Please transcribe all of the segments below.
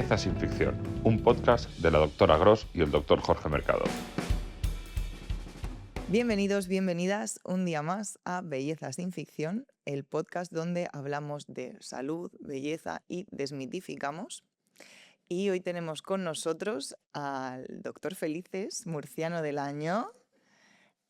Belleza sin ficción, un podcast de la doctora Gros y el doctor Jorge Mercado. Bienvenidos, bienvenidas un día más a Belleza sin ficción, el podcast donde hablamos de salud, belleza y desmitificamos. Y hoy tenemos con nosotros al doctor Felices, murciano del año.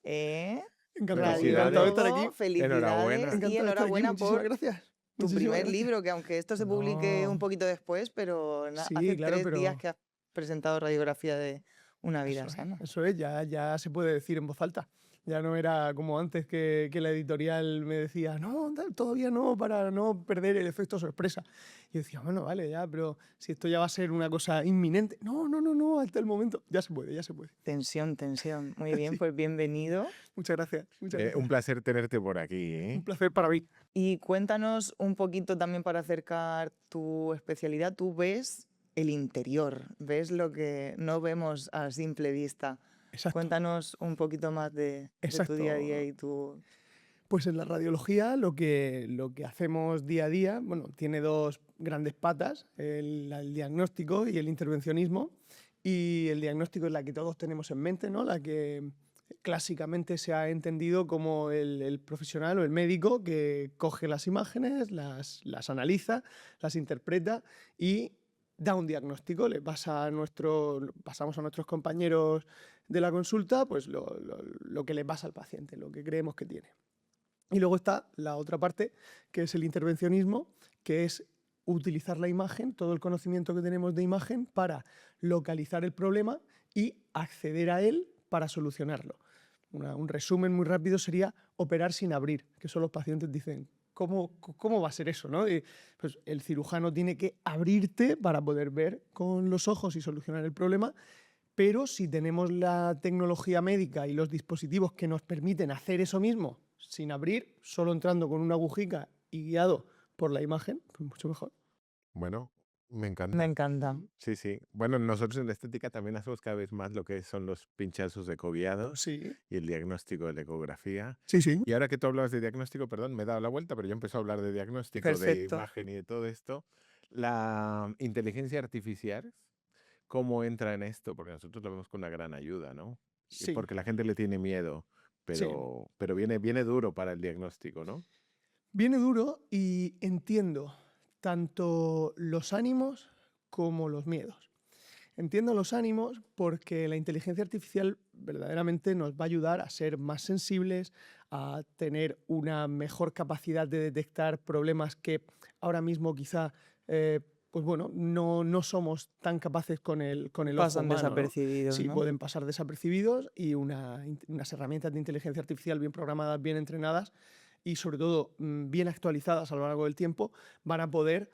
Encantado de estar aquí. Felicidades Enhorabuena. y enhorabuena Muchísimas por gracias. tu Muchísimas primer gracias. libro, que aunque esto se publique un poquito después, pero Sí, hace claro, 3 días que has presentado Radiografía de una vida sana. Eso es, ya se puede decir en voz alta. Ya no era como antes que la editorial me decía, no, todavía no, para no perder el efecto sorpresa. Y yo decía, bueno, vale, ya, pero si esto ya va a ser una cosa inminente. No, hasta el momento. Ya se puede. Tensión. Muy bien, Sí. pues bienvenido. Muchas gracias. Un placer tenerte por aquí, ¿eh? Un placer para mí. Y cuéntanos un poquito también para acercar tu especialidad. Tú ves el interior, ves lo que no vemos a simple vista. Exacto. Cuéntanos un poquito más de tu día a día y tu... Pues en la radiología lo que hacemos día a día, bueno, tiene dos grandes patas, el diagnóstico y el intervencionismo. Y el diagnóstico es la que todos tenemos en mente, ¿no? La que clásicamente se ha entendido como el profesional o el médico que coge las imágenes, las analiza, las interpreta y da un diagnóstico. Pasamos a nuestros compañeros de la consulta pues lo que le pasa al paciente, lo que creemos que tiene. Y luego está la otra parte, que es el intervencionismo, que es utilizar la imagen, todo el conocimiento que tenemos de imagen, para localizar el problema y acceder a él para solucionarlo. Un resumen muy rápido sería operar sin abrir, que eso los pacientes dicen, ¿cómo va a ser eso, ¿no? Y, pues, el cirujano tiene que abrirte para poder ver con los ojos y solucionar el problema, pero si tenemos la tecnología médica y los dispositivos que nos permiten hacer eso mismo sin abrir, solo entrando con una agujica y guiado por la imagen, pues mucho mejor. Bueno, me encanta. Me encanta. Sí. Bueno, nosotros en la estética también hacemos cada vez más lo que son los pinchazos ecoviados Sí. y el diagnóstico de la ecografía. Sí. Y ahora que tú hablabas de diagnóstico, perdón, me he dado la vuelta, pero yo empecé a hablar de diagnóstico, Perfecto. de imagen y de todo esto. La inteligencia artificial, ¿cómo entra en esto? Porque nosotros lo vemos con una gran ayuda, ¿no? Y Sí. porque la gente le tiene miedo, pero viene duro para el diagnóstico, ¿no? Viene duro y entiendo tanto los ánimos como los miedos. Entiendo los ánimos porque la inteligencia artificial verdaderamente nos va a ayudar a ser más sensibles, a tener una mejor capacidad de detectar problemas que ahora mismo quizá pues bueno, no somos tan capaces con el ojo Pasan humano, ¿no? desapercibidos, Sí, ¿no? pueden pasar desapercibidos y unas herramientas de inteligencia artificial bien programadas, bien entrenadas y sobre todo bien actualizadas a lo largo del tiempo van a poder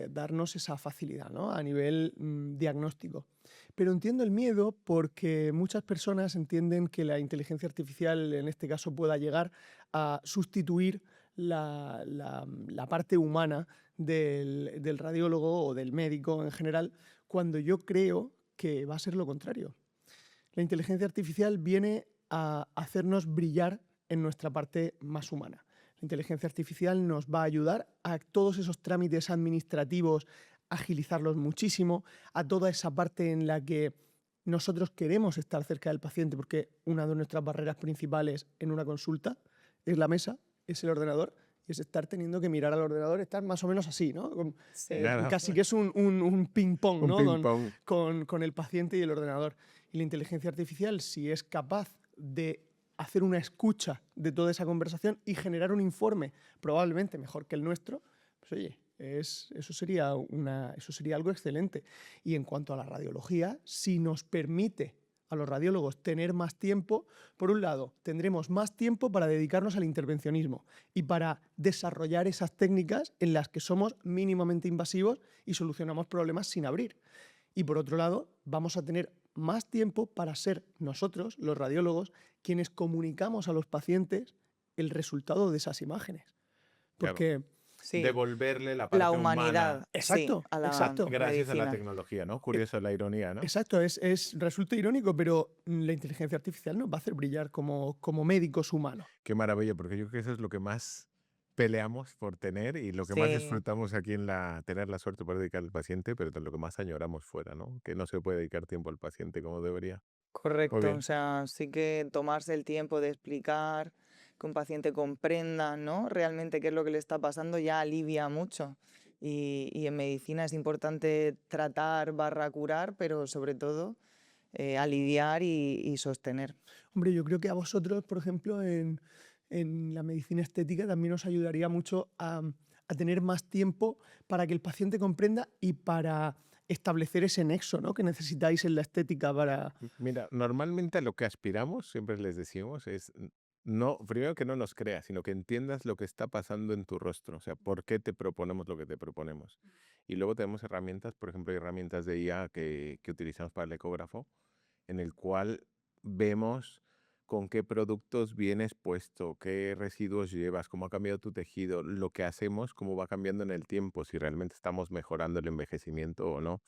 darnos esa facilidad, ¿no? A nivel diagnóstico. Pero entiendo el miedo porque muchas personas entienden que la inteligencia artificial en este caso pueda llegar a sustituir la parte humana del radiólogo o del médico en general, cuando yo creo que va a ser lo contrario. La inteligencia artificial viene a hacernos brillar en nuestra parte más humana. La inteligencia artificial nos va a ayudar a todos esos trámites administrativos, agilizarlos muchísimo, a toda esa parte en la que nosotros queremos estar cerca del paciente, porque una de nuestras barreras principales en una consulta es la mesa, es el ordenador, y es estar teniendo que mirar al ordenador, estar más o menos así, ¿no? Sí. Claro. Casi que es un ping-pong, ¿no? ping-pong. Con el paciente y el ordenador. Y la inteligencia artificial, si es capaz de hacer una escucha de toda esa conversación y generar un informe probablemente mejor que el nuestro, pues oye, eso sería algo excelente. Y en cuanto a la radiología, si nos permite a los radiólogos tener más tiempo, por un lado, tendremos más tiempo para dedicarnos al intervencionismo y para desarrollar esas técnicas en las que somos mínimamente invasivos y solucionamos problemas sin abrir. Y por otro lado, vamos a tener más tiempo para ser nosotros, los radiólogos, quienes comunicamos a los pacientes el resultado de esas imágenes. Porque... Sí. Devolverle la parte La humanidad. humana. Exacto, sí, exacto. Gracias a la medicina. tecnología, ¿no? Curioso la ironía, ¿no? Exacto, resulta irónico, pero la inteligencia artificial nos va a hacer brillar como médicos humanos. Qué maravilla, porque yo creo que eso es lo que más peleamos por tener y lo que más Sí, disfrutamos aquí en tener la suerte de poder dedicar al paciente, pero lo que más añoramos fuera, ¿no? Que no se puede dedicar tiempo al paciente como debería. Muy correcto. O bien. sea, sí que tomarse el tiempo de explicar, que un paciente comprenda, ¿no? Realmente qué es lo que le está pasando ya alivia mucho. Y en medicina es importante tratar barra curar, pero sobre todo aliviar y sostener. Hombre, yo creo que a vosotros, por ejemplo, en la medicina estética también os ayudaría mucho a tener más tiempo para que el paciente comprenda y para establecer ese nexo, ¿no?, que necesitáis en la estética para... Mira, normalmente a lo que aspiramos, siempre les decimos, es no, primero que no nos creas, sino que entiendas lo que está pasando en tu rostro, o sea, por qué te proponemos lo que te proponemos. Y luego tenemos herramientas, por ejemplo, hay herramientas de IA que utilizamos para el ecógrafo, en el cual vemos con qué productos vienes puesto, qué residuos llevas, cómo ha cambiado tu tejido, lo que hacemos, cómo va cambiando en el tiempo, si realmente estamos mejorando el envejecimiento o no.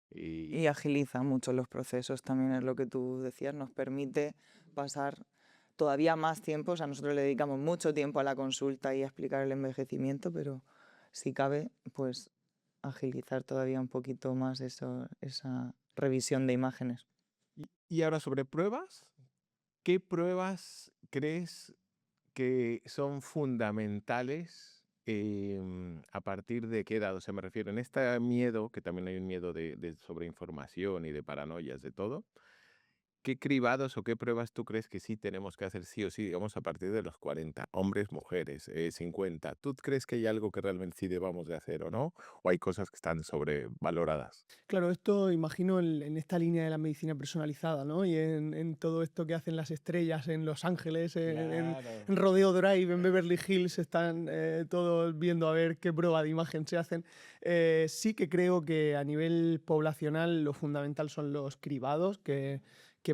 Y Y agiliza mucho los procesos, también es lo que tú decías, nos permite pasar todavía más tiempo, o sea, nosotros le dedicamos mucho tiempo a la consulta y a explicar el envejecimiento, pero si cabe, pues agilizar todavía un poquito más eso, esa revisión de imágenes. y ahora sobre pruebas, ¿qué pruebas crees que son fundamentales a partir de qué edad? O sea, me refiero en este miedo, que también hay un miedo de sobreinformación y de paranoias de todo. ¿Qué cribados o qué pruebas tú crees que sí tenemos que hacer sí o sí, digamos, a partir de los 40? Hombres, mujeres, 50. ¿Tú crees que hay algo que realmente sí debamos de hacer o no? ¿O hay cosas que están sobrevaloradas? Claro, esto imagino en esta línea de la medicina personalizada, ¿no? Y en todo esto que hacen las estrellas en Los Ángeles, Claro. en Rodeo Drive, en Beverly Hills, están todos viendo a ver qué prueba de imagen se hacen. Sí que creo que a nivel poblacional lo fundamental son los cribados, que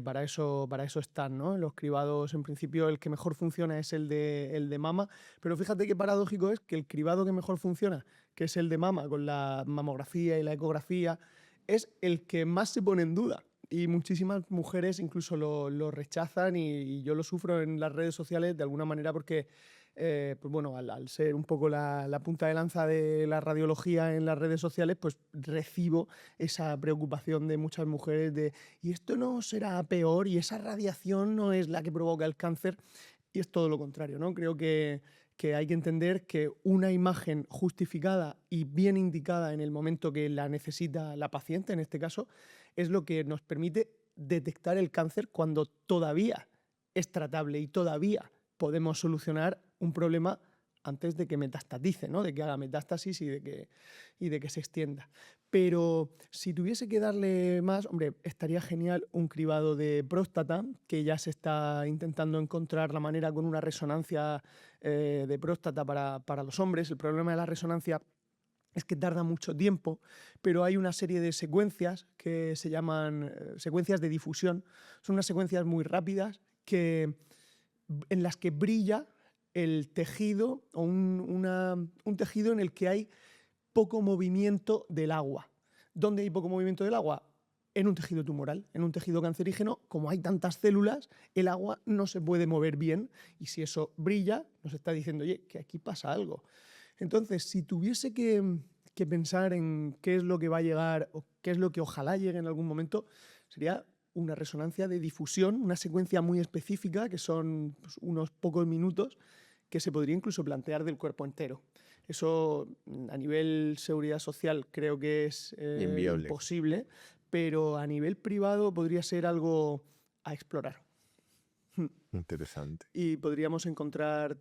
para eso están, ¿no? Los cribados, en principio, el que mejor funciona es el de mama, pero fíjate qué paradójico es que el cribado que mejor funciona, que es el de mama, con la mamografía y la ecografía, es el que más se pone en duda. Y muchísimas mujeres incluso lo rechazan y yo lo sufro en las redes sociales de alguna manera porque, pues bueno, al ser un poco la punta de lanza de la radiología en las redes sociales, pues recibo esa preocupación de muchas mujeres de ¿y esto no será peor? ¿Y esa radiación no es la que provoca el cáncer? Y es todo lo contrario, ¿no? Creo que hay que entender que una imagen justificada y bien indicada en el momento que la necesita la paciente, en este caso, es lo que nos permite detectar el cáncer cuando todavía es tratable y todavía podemos solucionar un problema antes de que metastatice, ¿no? De que haga metástasis y de que se extienda. Pero si tuviese que darle más, hombre, estaría genial un cribado de próstata, que ya se está intentando encontrar la manera con una resonancia de próstata para los hombres. El problema de la resonancia es que tarda mucho tiempo, pero hay una serie de secuencias que se llaman secuencias de difusión. Son unas secuencias muy rápidas en las que brilla el tejido o un tejido en el que hay poco movimiento del agua. ¿Dónde hay poco movimiento del agua? En un tejido tumoral, en un tejido cancerígeno, como hay tantas células, el agua no se puede mover bien y si eso brilla, nos está diciendo, oye, que aquí pasa algo. Entonces, si tuviese que pensar en qué es lo que va a llegar o qué es lo que ojalá llegue en algún momento, sería una resonancia de difusión, una secuencia muy específica, que son pues, unos pocos minutos, que se podría incluso plantear del cuerpo entero. Eso a nivel seguridad social creo que es Inviable. imposible, pero a nivel privado podría ser algo a explorar. Interesante. Y podríamos encontrar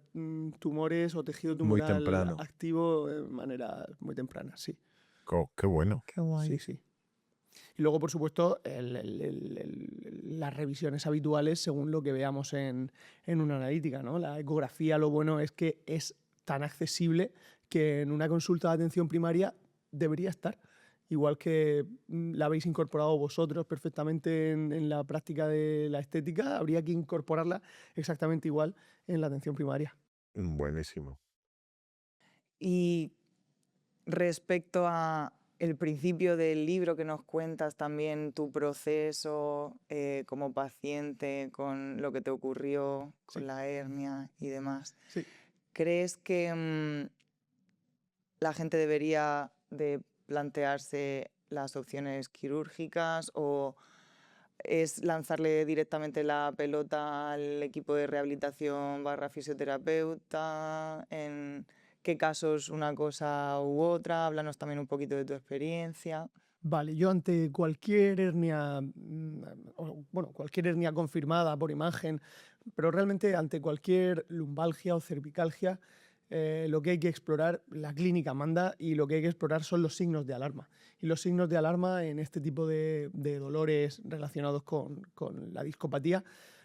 tumores o tejido Muy tumoral temprano. activo de manera muy temprana, sí. Qué bueno. Qué guay. Sí, sí. Y luego, por supuesto, las revisiones habituales según lo que veamos en una analítica, ¿no? La ecografía, lo bueno es que es tan accesible que en una consulta de atención primaria debería estar. Igual que la habéis incorporado vosotros perfectamente en la práctica de la estética, habría que incorporarla exactamente igual en la atención primaria. Buenísimo. Y respecto a el principio del libro que nos cuentas también tu proceso como paciente con lo que te ocurrió con Sí. la hernia y demás. Sí. ¿crees que la gente debería de plantearse las opciones quirúrgicas o es lanzarle directamente la pelota al equipo de rehabilitación / fisioterapeuta? ¿En qué casos una cosa u otra? Háblanos también un poquito de tu experiencia. Vale, yo ante cualquier hernia, cualquier hernia confirmada por imagen, pero realmente ante cualquier lumbalgia o cervicalgia, lo que hay que explorar, la clínica manda, y lo que hay que explorar son los signos de alarma. Y los signos de alarma en este tipo de dolores relacionados con la discopatía,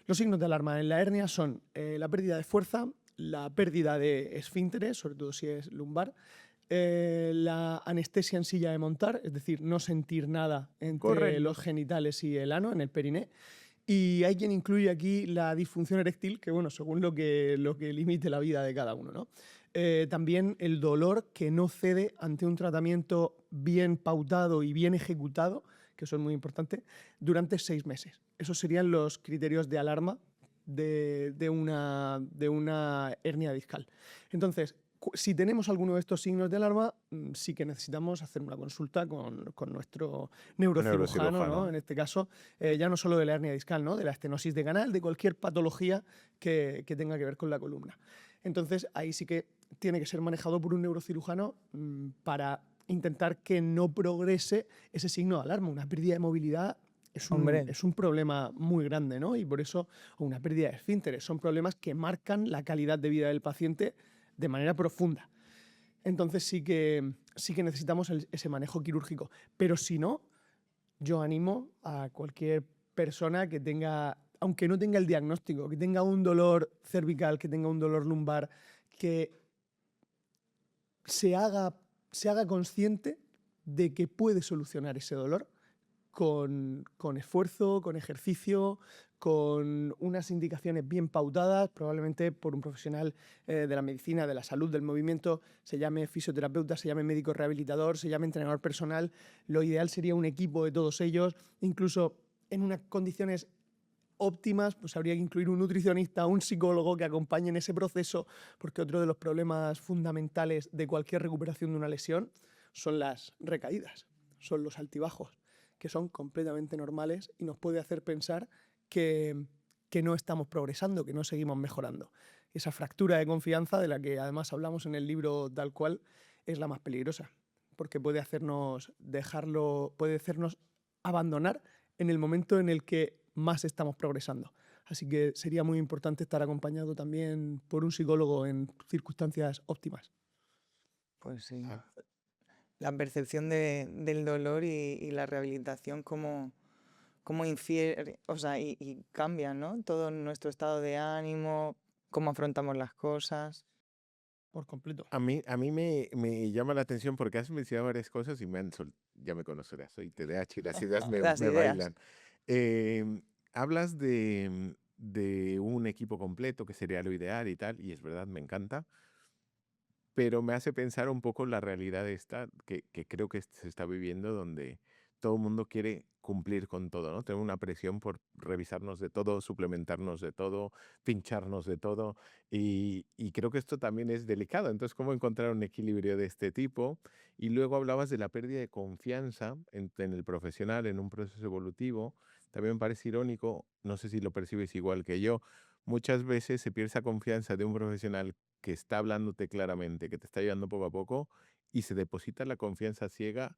los signos de alarma en la hernia son la pérdida de fuerza, la pérdida de esfínteres, sobre todo si es lumbar, la anestesia en silla de montar, es decir, no sentir nada entre los genitales y el ano, en el periné. Y hay quien incluye aquí la disfunción eréctil, que bueno, según lo que limite la vida de cada uno, ¿no? También el dolor que no cede ante un tratamiento bien pautado y bien ejecutado, que eso es muy importante, durante 6 meses. Esos serían los criterios de alarma de una hernia discal. Entonces, si tenemos alguno de estos signos de alarma, sí que necesitamos hacer una consulta con nuestro neurocirujano, ¿no? En este caso, ya no solo de la hernia discal, ¿no? De la estenosis de canal, de cualquier patología que tenga que ver con la columna. Entonces, ahí sí que tiene que ser manejado por un neurocirujano para intentar que no progrese ese signo de alarma. Una pérdida de movilidad es un problema muy grande, ¿no? Y por eso, una pérdida de esfínteres, son problemas que marcan la calidad de vida del paciente de manera profunda. Entonces sí que necesitamos ese manejo quirúrgico. Pero si no, yo animo a cualquier persona que tenga, aunque no tenga el diagnóstico, que tenga un dolor cervical, que tenga un dolor lumbar, que se haga consciente de que puede solucionar ese dolor con esfuerzo, con ejercicio, con unas indicaciones bien pautadas, probablemente por un profesional de la medicina, de la salud, del movimiento, se llame fisioterapeuta, se llame médico rehabilitador, se llame entrenador personal. Lo ideal sería un equipo de todos ellos, incluso en unas condiciones óptimas, pues habría que incluir un nutricionista, un psicólogo que acompañe en ese proceso, porque otro de los problemas fundamentales de cualquier recuperación de una lesión son las recaídas, son los altibajos, que son completamente normales y nos puede hacer pensar que no estamos progresando, que no seguimos mejorando. Esa fractura de confianza, de la que además hablamos en el libro tal cual, es la más peligrosa, porque puede hacernos abandonar en el momento en el que más estamos progresando. Así que sería muy importante estar acompañado también por un psicólogo en circunstancias óptimas. Pues sí. La percepción del dolor y la rehabilitación, cómo infiere, o sea, y cambia, ¿no? Todo nuestro estado de ánimo, cómo afrontamos las cosas. Por completo. A mí me llama la atención porque has mencionado varias cosas y ya me conocerás, soy TDAH y las ideas me Las ideas. bailan. Hablas de un equipo completo, que sería lo ideal y tal, y es verdad, me encanta, pero me hace pensar un poco la realidad esta que creo que se está viviendo, donde todo el mundo quiere cumplir con todo, ¿no? Tengo una presión por revisarnos de todo, suplementarnos de todo, pincharnos de todo, y creo que esto también es delicado. Entonces, ¿cómo encontrar un equilibrio de este tipo? Y luego hablabas de la pérdida de confianza en el profesional, en un proceso evolutivo. También me parece irónico, no sé si lo percibes igual que yo, muchas veces se pierde esa confianza de un profesional que está hablándote claramente, que te está ayudando poco a poco, y se deposita la confianza ciega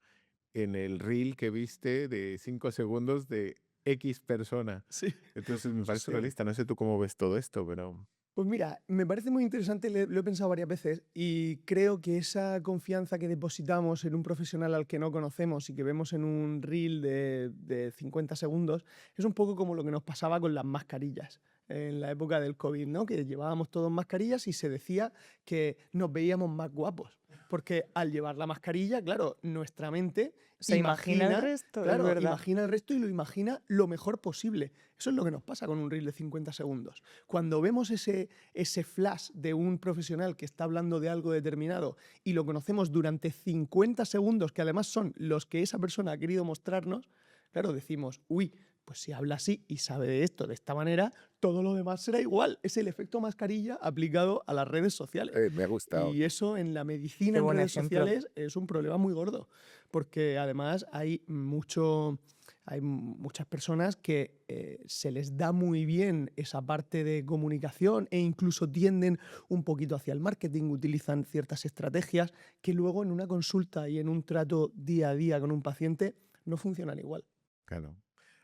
en el reel que viste de 5 segundos de X persona. Sí. Entonces me parece realista. No sé tú cómo ves todo esto, pero... Pues mira, me parece muy interesante, lo he pensado varias veces y creo que esa confianza que depositamos en un profesional al que no conocemos y que vemos en un reel de 50 segundos es un poco como lo que nos pasaba con las mascarillas en la época del COVID, ¿no? Que llevábamos todos mascarillas y se decía que nos veíamos más guapos. Porque al llevar la mascarilla, claro, nuestra mente se imagina el resto, claro, es verdad. Imagina el resto y lo imagina lo mejor posible. Eso es lo que nos pasa con un reel de 50 segundos. Cuando vemos ese flash de un profesional que está hablando de algo determinado y lo conocemos durante 50 segundos, que además son los que esa persona ha querido mostrarnos, claro, decimos, uy, pues si habla así y sabe de esto de esta manera, todo lo demás será igual. Es el efecto mascarilla aplicado a las redes sociales. Me ha gustado. Y eso en la medicina, Qué en buen redes ejemplo. sociales, es un problema muy gordo, porque además hay muchas personas que se les da muy bien esa parte de comunicación e incluso tienden un poquito hacia el marketing, utilizan ciertas estrategias que luego en una consulta y en un trato día a día con un paciente no funcionan igual. Claro.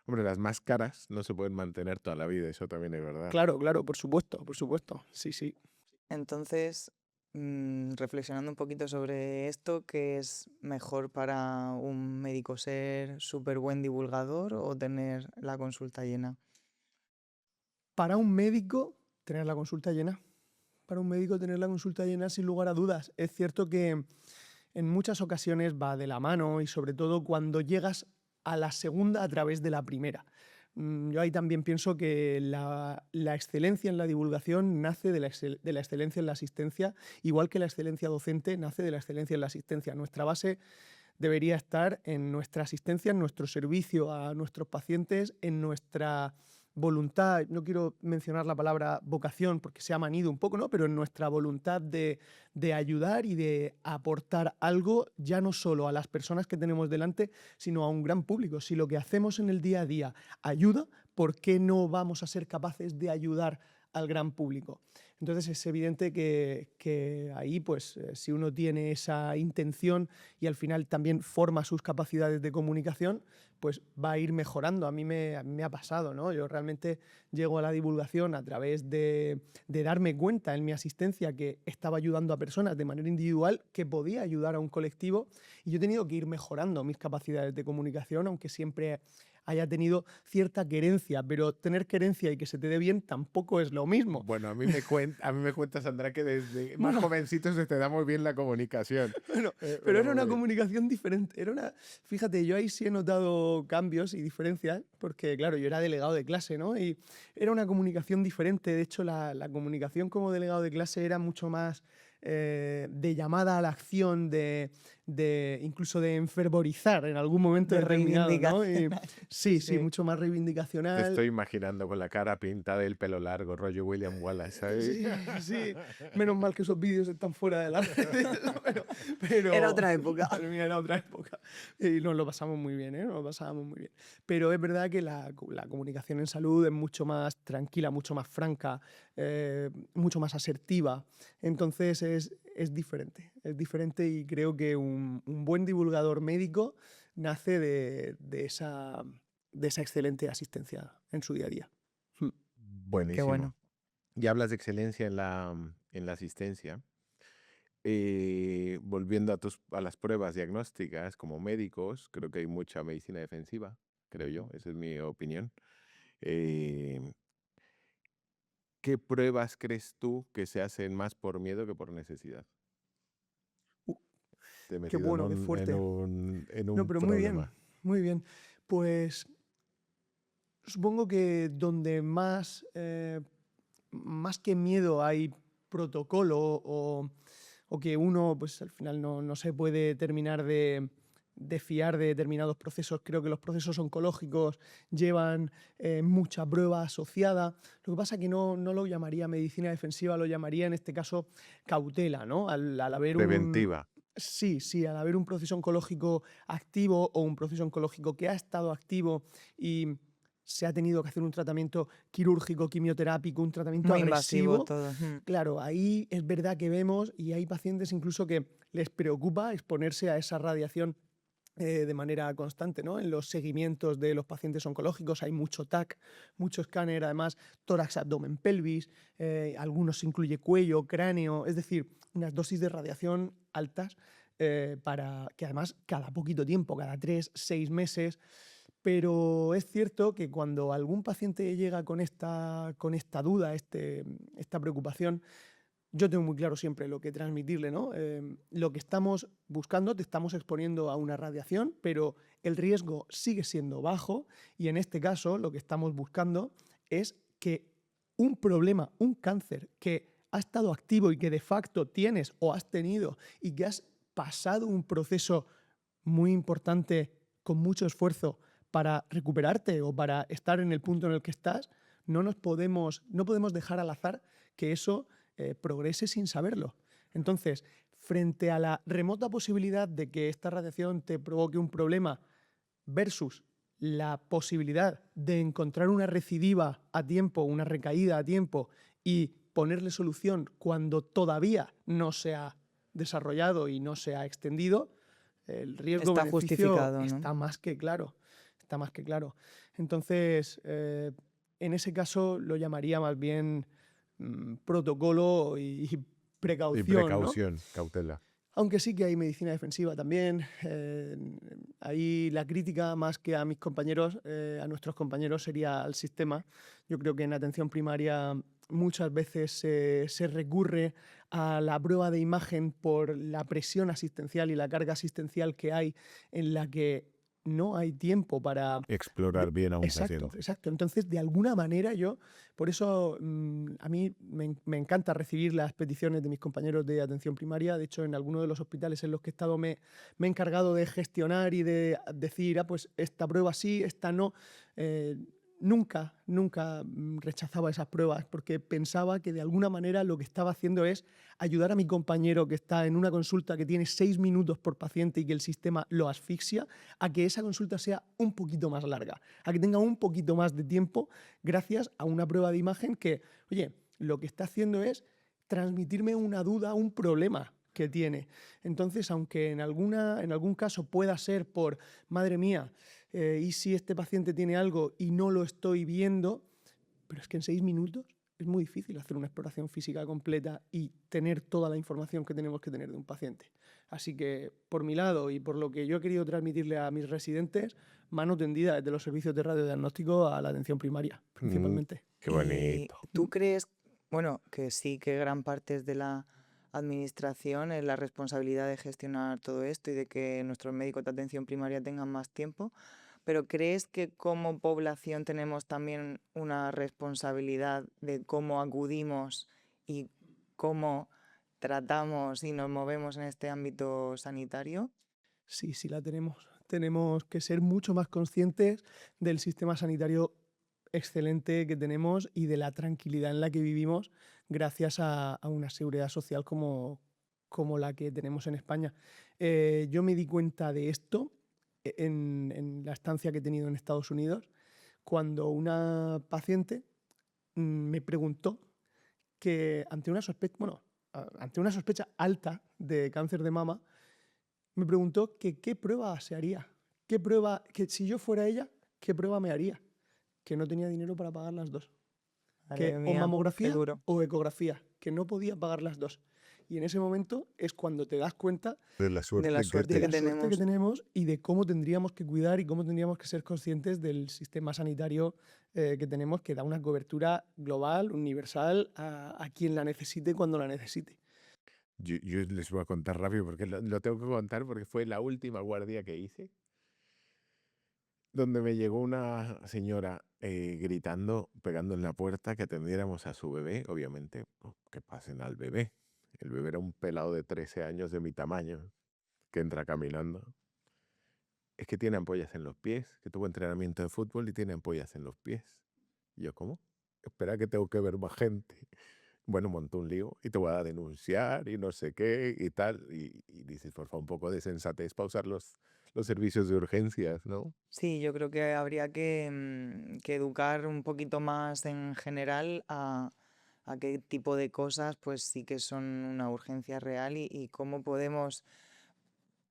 Hombre, las máscaras no se pueden mantener toda la vida, eso también es verdad. Claro, por supuesto, sí, sí. Entonces, reflexionando un poquito sobre esto, ¿qué es mejor para un médico, ser súper buen divulgador o tener la consulta llena? Para un médico, tener la consulta llena. Para un médico, tener la consulta llena sin lugar a dudas. Es cierto que en muchas ocasiones va de la mano y sobre todo cuando llegas a la segunda a través de la primera. Yo ahí también pienso que la excelencia en la divulgación nace de la excelencia en la asistencia, igual que la excelencia docente nace de la excelencia en la asistencia. Nuestra base debería estar en nuestra asistencia, en nuestro servicio a nuestros pacientes, en nuestra voluntad, no quiero mencionar la palabra vocación porque se ha manido un poco, ¿no? Pero en nuestra voluntad de ayudar y de aportar algo ya no solo a las personas que tenemos delante, sino a un gran público. Si lo que hacemos en el día a día ayuda, ¿por qué no vamos a ser capaces de ayudar al gran público? Entonces es evidente que ahí, pues, si uno tiene esa intención y al final también forma sus capacidades de comunicación, pues va a ir mejorando. A mí me ha pasado, ¿no? Yo realmente llego a la divulgación a través de darme cuenta en mi asistencia que estaba ayudando a personas de manera individual, que podía ayudar a un colectivo, y yo he tenido que ir mejorando mis capacidades de comunicación, aunque siempre haya tenido cierta querencia, pero tener querencia y que se te dé bien tampoco es lo mismo. Bueno, a mí me cuenta Sandra que desde más jovencito se te da muy bien la comunicación. Bueno, pero era una comunicación diferente. Fíjate, yo ahí sí he notado cambios y diferencias, porque claro, yo era delegado de clase, ¿no? Y era una comunicación diferente. De hecho, la comunicación como delegado de clase era mucho más de llamada a la acción, incluso de enfervorizar en algún momento De determinado, ¿no? Y, sí, Sí. mucho más Te reivindicacional. estoy imaginando con la cara pintada y el pelo largo, rollo William Wallace, ¿sabes? Sí. Menos mal que esos vídeos están fuera de las redes. Pero Era otra época. Madre mía, era otra época. Y nos lo pasamos muy bien, ¿eh? Nos lo pasábamos muy bien. Pero es verdad que la comunicación en salud es mucho más tranquila, mucho más franca, mucho más asertiva. Entonces es diferente y creo que un buen divulgador médico nace de esa excelente asistencia en su día a día. Buenísimo. Qué bueno. Ya hablas de excelencia en la asistencia. Volviendo a las pruebas diagnósticas como médicos, creo que hay mucha medicina defensiva, creo yo, esa es mi opinión. ¿Qué pruebas crees tú que se hacen más por miedo que por necesidad? Te he Qué metido bueno, qué fuerte. en un No, pero problema. muy bien. Pues supongo que donde más que miedo hay protocolo o que uno pues al final no se puede terminar de fiar de determinados procesos. Creo que los procesos oncológicos llevan mucha prueba asociada. Lo que pasa es que no lo llamaría medicina defensiva, lo llamaría en este caso cautela, ¿no? Al haber Preventiva. Sí, al haber un proceso oncológico activo o un proceso oncológico que ha estado activo y se ha tenido que hacer un tratamiento quirúrgico, quimioterápico, un tratamiento Muy agresivo. invasivo todo. Claro, ahí es verdad que vemos y hay pacientes incluso que les preocupa exponerse a esa radiación de manera constante, ¿no? En los seguimientos de los pacientes oncológicos hay mucho TAC, mucho escáner, además tórax, abdomen, pelvis, algunos incluye cuello, cráneo, es decir, unas dosis de radiación altas para que además cada poquito tiempo, cada 3-6 meses. Pero es cierto que cuando algún paciente llega con esta duda, esta preocupación, yo tengo muy claro siempre lo que transmitirle, ¿no? Lo que estamos buscando, te estamos exponiendo a una radiación, pero el riesgo sigue siendo bajo y en este caso lo que estamos buscando es que un problema, un cáncer que ha estado activo y que de facto tienes o has tenido y que has pasado un proceso muy importante con mucho esfuerzo para recuperarte o para estar en el punto en el que estás, no podemos dejar al azar que eso progrese sin saberlo. Entonces, frente a la remota posibilidad de que esta radiación te provoque un problema versus la posibilidad de encontrar una recidiva a tiempo, una recaída a tiempo y ponerle solución cuando todavía no se ha desarrollado y no se ha extendido, el Está riesgo-beneficio justificado, ¿no? está más que claro. Está más que claro. Entonces, en ese caso lo llamaría más bien protocolo y precaución, Y ¿no? precaución, cautela. Aunque sí que hay medicina defensiva también. Ahí la crítica, más que a mis compañeros, a nuestros compañeros, sería al sistema. Yo creo que en atención primaria muchas veces se recurre a la prueba de imagen por la presión asistencial y la carga asistencial que hay, en la que no hay tiempo para Explorar bien a un Exacto, paciente. exacto. Entonces, de alguna manera por eso a mí me encanta recibir las peticiones de mis compañeros de atención primaria. De hecho, en algunos de los hospitales en los que he estado me he encargado de gestionar y de decir, pues esta prueba sí, esta no. Nunca rechazaba esas pruebas porque pensaba que de alguna manera lo que estaba haciendo es ayudar a mi compañero que está en una consulta que tiene 6 minutos por paciente y que el sistema lo asfixia, a que esa consulta sea un poquito más larga, a que tenga un poquito más de tiempo gracias a una prueba de imagen que, oye, lo que está haciendo es transmitirme una duda, un problema que tiene. Entonces, aunque en algún caso pueda ser por, madre mía, y si este paciente tiene algo y no lo estoy viendo, pero es que en 6 minutos es muy difícil hacer una exploración física completa y tener toda la información que tenemos que tener de un paciente. Así que, por mi lado y por lo que yo he querido transmitirle a mis residentes, mano tendida desde los servicios de radiodiagnóstico a la atención primaria, principalmente. Qué ¿Y bonito. tú crees, bueno, que sí, que gran parte es de la administración es la responsabilidad de gestionar todo esto y de que nuestros médicos de atención primaria tengan más tiempo? Pero ¿crees que como población tenemos también una responsabilidad de cómo acudimos y cómo tratamos y nos movemos en este ámbito sanitario? Sí, sí la tenemos. Tenemos que ser mucho más conscientes del sistema sanitario excelente que tenemos y de la tranquilidad en la que vivimos gracias a una seguridad social como la que tenemos en España. Yo me di cuenta de esto en la estancia que he tenido en Estados Unidos, cuando una paciente me preguntó que ante una sospecha alta de cáncer de mama, me preguntó que qué prueba se haría, que si yo fuera ella, qué prueba me haría, que no tenía dinero para pagar las dos, Madre o mía, qué mamografía duro. o ecografía, que no podía pagar las dos. Y en ese momento es cuando te das cuenta De la suerte, la suerte de que la suerte que tenemos. tenemos y de cómo tendríamos que cuidar y cómo tendríamos que ser conscientes del sistema sanitario que tenemos, que da una cobertura global, universal, a quien la necesite cuando la necesite. Yo les voy a contar rápido porque lo tengo que contar porque fue la última guardia que hice, donde me llegó una señora gritando, pegando en la puerta que atendiéramos a su bebé, obviamente, que pasen al bebé. El bebé era un pelado de 13 años de mi tamaño, que entra caminando. Es que tiene ampollas en los pies, que tuvo entrenamiento de fútbol y tiene ampollas en los pies. Y yo, ¿cómo? Espera que tengo que ver más gente. Bueno, montó un lío y te voy a denunciar y no sé qué y tal. Y dices, por favor, un poco de sensatez para usar los servicios de urgencias, ¿no? Sí, yo creo que habría que educar un poquito más en general a qué tipo de cosas pues sí que son una urgencia real y cómo podemos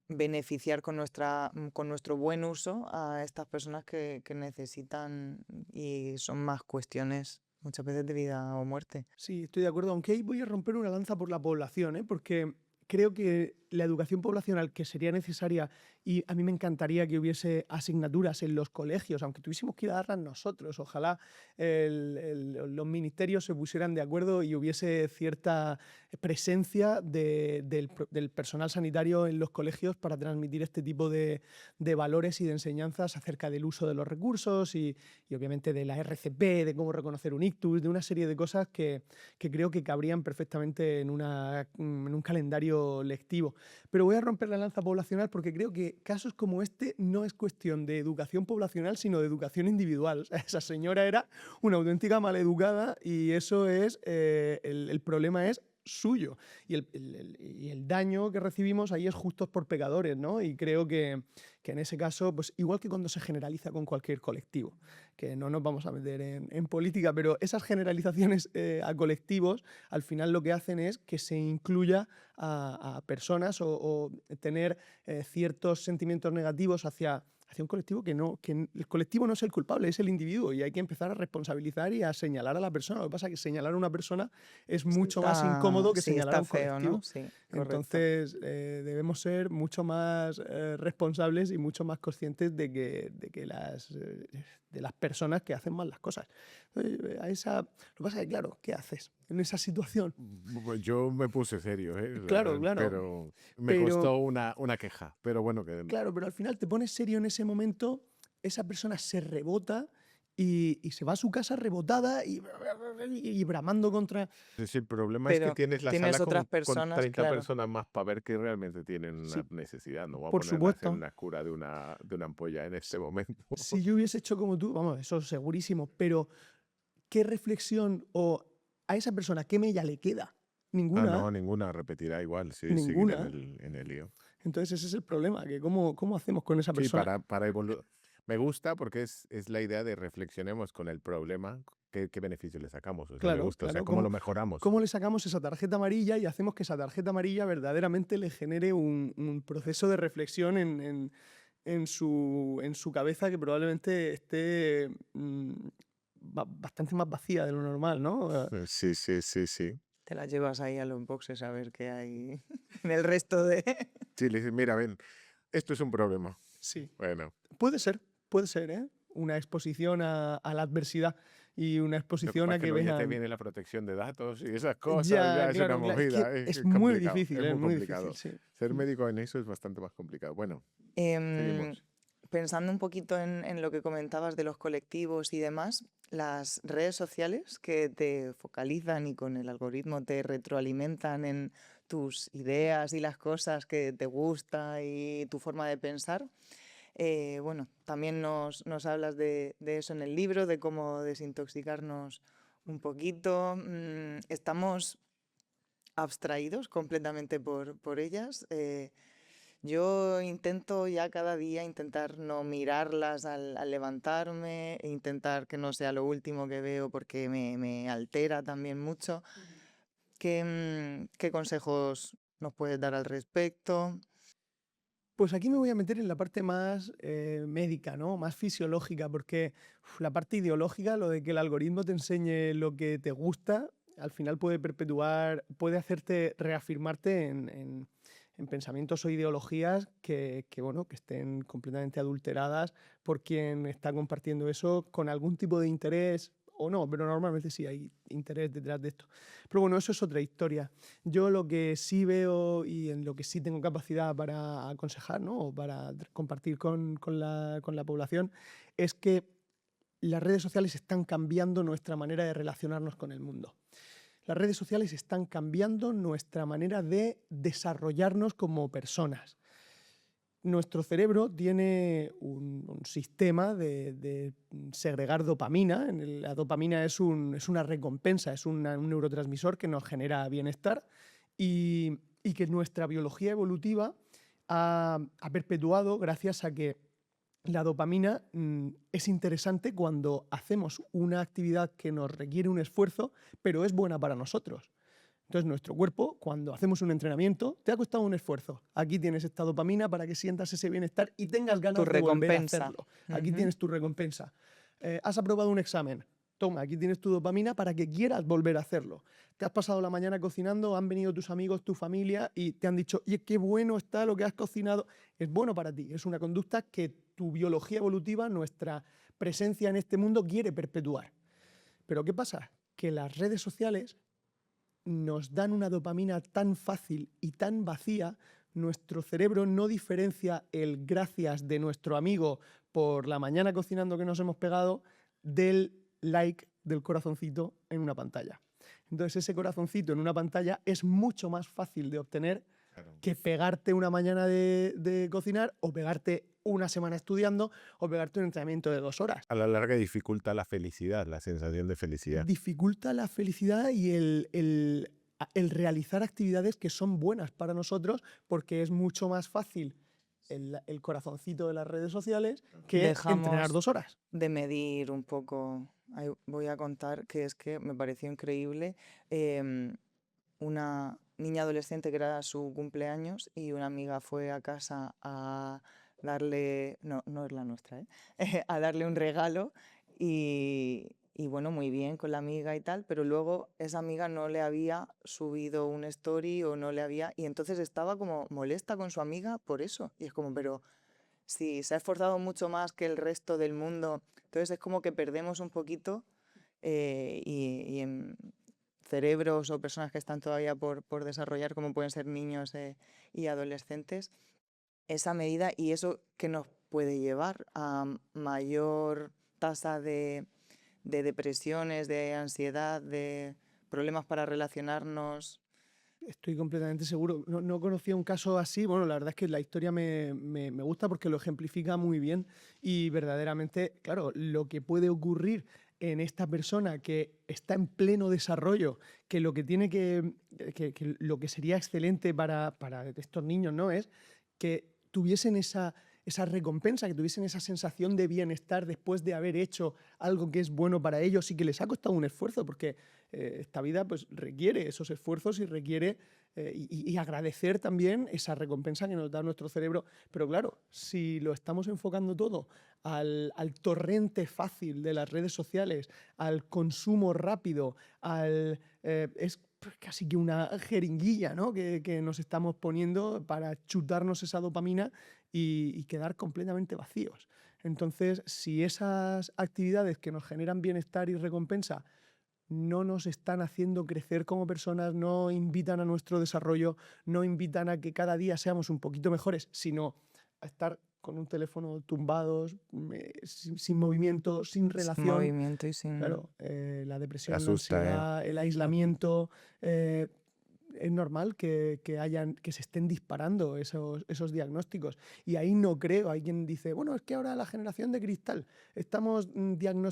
beneficiar con nuestro buen uso a estas personas que necesitan y son más cuestiones muchas veces de vida o muerte. Sí, estoy de acuerdo, aunque ahí voy a romper una lanza por la población, porque creo que la educación poblacional que sería necesaria, y a mí me encantaría que hubiese asignaturas en los colegios, aunque tuviésemos que ir a darlas nosotros, ojalá los ministerios se pusieran de acuerdo y hubiese cierta presencia del personal sanitario en los colegios para transmitir este tipo de valores y de enseñanzas acerca del uso de los recursos y obviamente de la RCP, de cómo reconocer un ictus, de una serie de cosas que creo que cabrían perfectamente en un calendario lectivo. Pero voy a romper la lanza poblacional porque creo que casos como este no es cuestión de educación poblacional, sino de educación individual. O sea, esa señora era una auténtica maleducada y eso es, el problema es suyo. Y el daño que recibimos ahí es justos por pecadores, ¿no? Y creo que en ese caso, pues igual que cuando se generaliza con cualquier colectivo, que no nos vamos a meter en política, pero esas generalizaciones a colectivos al final lo que hacen es que se incluya a personas o tener ciertos sentimientos negativos hacia un colectivo que el colectivo no es el culpable, es el individuo y hay que empezar a responsabilizar y a señalar a la persona. Lo que pasa es que señalar a una persona es mucho más incómodo que Sí, señalar a un está feo, colectivo. ¿no? Sí, correcto. Entonces debemos ser mucho más responsables y mucho más conscientes de las personas que hacen mal las cosas. Lo que pasa es que, claro, ¿qué haces en esa situación? Pues yo me puse serio, Claro, claro. pero me Pero- costó una queja. Pero bueno, que Claro, pero al final te pones serio en ese momento, esa persona se rebota y se va a su casa rebotada y bramando contra... sí, el problema es que Pero tienes la tienes sala otras con personas, 30 claro. personas más para ver que realmente tienen una Sí, necesidad. No voy a por ponerme a hacer supuesto. una cura de una ampolla en este momento. Si yo hubiese hecho como tú, vamos, eso segurísimo, pero ¿qué reflexión o a esa persona qué mella le queda? Ninguna. No, ninguna repetirá igual, sí, seguir Ninguna. en el lío. Entonces ese es el problema, que cómo hacemos con esa Sí, persona. para evolucionar. Me gusta porque es la idea de reflexionemos con el problema, qué beneficio le sacamos. O sea, me Claro, gusta, o sea, claro, cómo lo mejoramos. ¿Cómo le sacamos esa tarjeta amarilla y hacemos que esa tarjeta amarilla verdaderamente le genere un proceso de reflexión en su cabeza que probablemente esté bastante más vacía de lo normal, ¿no? Sí, sí, sí, sí. Te la llevas ahí a los boxes a ver qué hay en el resto de... Sí, le dices, mira, ven, esto es un problema. Sí. Bueno, Puede ser, ¿eh? Una exposición a la adversidad y una lo que exposición pasa a es que que luego ya te vean... viene la protección de datos y esas cosas, Ya, ya es claro, una claro, es que movida. es muy complicado, difícil, es es muy muy complicado. difícil, sí. Ser médico en eso es bastante más complicado. Bueno, Em, seguimos. Pensando un poquito en lo que comentabas de los colectivos y demás, las redes sociales que te focalizan y con el algoritmo te retroalimentan en tus ideas y las cosas que te gusta y tu forma de pensar. Bueno, también nos hablas de eso en el libro, de cómo desintoxicarnos un poquito. Estamos abstraídos completamente por ellas. Yo intento ya cada día intentar no mirarlas al levantarme, e intentar que no sea lo último que veo porque me altera también mucho. ¿Qué consejos nos puedes dar al respecto? Pues aquí me voy a meter en la parte más médica, ¿no? Más fisiológica, porque la parte ideológica, lo de que el algoritmo te enseñe lo que te gusta, al final puede perpetuar, puede hacerte reafirmarte en pensamientos o ideologías bueno, que estén completamente adulteradas por quien está compartiendo eso con algún tipo de interés o no, pero normalmente sí hay interés detrás de esto. Pero bueno, eso es otra historia. Yo lo que sí veo y en lo que sí tengo capacidad para aconsejar, ¿no? O para compartir con la población es que las redes sociales están cambiando nuestra manera de relacionarnos con el mundo. Las redes sociales están cambiando nuestra manera de desarrollarnos como personas. Nuestro cerebro tiene un sistema de segregar dopamina. La dopamina es una recompensa, es un neurotransmisor que nos genera bienestar y que nuestra biología evolutiva ha perpetuado gracias a que la dopamina es interesante cuando hacemos una actividad que nos requiere un esfuerzo, pero es buena para nosotros. Entonces, nuestro cuerpo, cuando hacemos un entrenamiento, te ha costado un esfuerzo. Aquí tienes esta dopamina para que sientas ese bienestar y tengas ganas Tu de volver a recompensa. hacerlo. Aquí Ujú. tienes tu recompensa. Has aprobado un examen. Toma, aquí tienes tu dopamina para que quieras volver a hacerlo. Te has pasado la mañana cocinando, han venido tus amigos, tu familia y te han dicho, oye, qué bueno está lo que has cocinado. Es bueno para ti. Es una conducta que tu biología evolutiva, nuestra presencia en este mundo quiere perpetuar. Pero ¿qué pasa? Que las redes sociales nos dan una dopamina tan fácil y tan vacía, nuestro cerebro no diferencia el gracias de nuestro amigo por la mañana cocinando que nos hemos pegado del like, del corazoncito en una pantalla. Entonces ese corazoncito en una pantalla es mucho más fácil de obtener Claro. que pegarte una mañana de cocinar o pegarte una semana estudiando o pegarte un entrenamiento de 2 horas. A la larga dificulta la felicidad, la sensación de felicidad. Dificulta la felicidad y el realizar actividades que son buenas para nosotros, porque es mucho más fácil el corazoncito de las redes sociales que entrenar Dejamos 2 horas. de medir un poco. Ahí voy a contar que es que me pareció increíble. Una niña adolescente que era su cumpleaños y una amiga fue a casa a darle, no, no es la nuestra, ¿eh? A darle un regalo y bueno, muy bien con la amiga y tal, pero luego esa amiga no le había subido un story o no le había, y entonces estaba como molesta con su amiga por eso. Y es como, pero si se ha esforzado mucho más que el resto del mundo, entonces es como que perdemos un poquito y en cerebros o personas que están todavía por desarrollar, como pueden ser niños y adolescentes, esa medida y eso que nos puede llevar a mayor tasa de depresiones, de ansiedad, de problemas para relacionarnos. Estoy completamente seguro. No conocía un caso así. Bueno, la verdad es que la historia me gusta porque lo ejemplifica muy bien y verdaderamente, claro, lo que puede ocurrir en esta persona que está en pleno desarrollo, que lo que tiene que lo que sería excelente para estos niños, ¿no? Es que tuviesen esa recompensa, que tuviesen esa sensación de bienestar después de haber hecho algo que es bueno para ellos y que les ha costado un esfuerzo, porque esta vida pues requiere esos esfuerzos y requiere y agradecer también esa recompensa que nos da nuestro cerebro. Pero claro, si lo estamos enfocando todo al torrente fácil de las redes sociales, al consumo rápido, es casi que una jeringuilla, ¿no? que nos estamos poniendo para chutarnos esa dopamina y quedar completamente vacíos. Entonces, si esas actividades que nos generan bienestar y recompensa no nos están haciendo crecer como personas, no invitan a nuestro desarrollo, no invitan a que cada día seamos un poquito mejores, sino a estar con un teléfono tumbados, sin movimiento, sin Sin relación. movimiento y sin... Claro, la depresión, la Asusta, ansiedad, el aislamiento. Es normal que se estén disparando esos diagnósticos. Y ahí no creo. Hay quien dice, bueno, es que ahora la generación de cristal,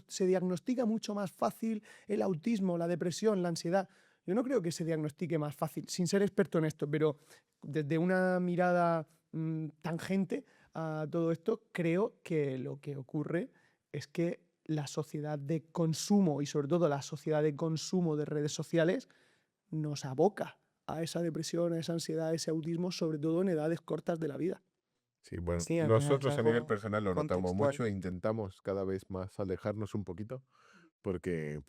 se diagnostica mucho más fácil el autismo, la depresión, la ansiedad. Yo no creo que se diagnostique más fácil, sin ser experto en esto, pero desde una mirada tangente a todo esto, creo que lo que ocurre es que la sociedad de consumo y sobre todo la sociedad de consumo de redes sociales nos aboca a esa depresión, a esa ansiedad, a ese autismo, sobre todo en edades cortas de la vida. Sí, bueno, Sí, al final es nosotros a nivel algo personal lo notamos contextual. mucho e intentamos cada vez más alejarnos un poquito porque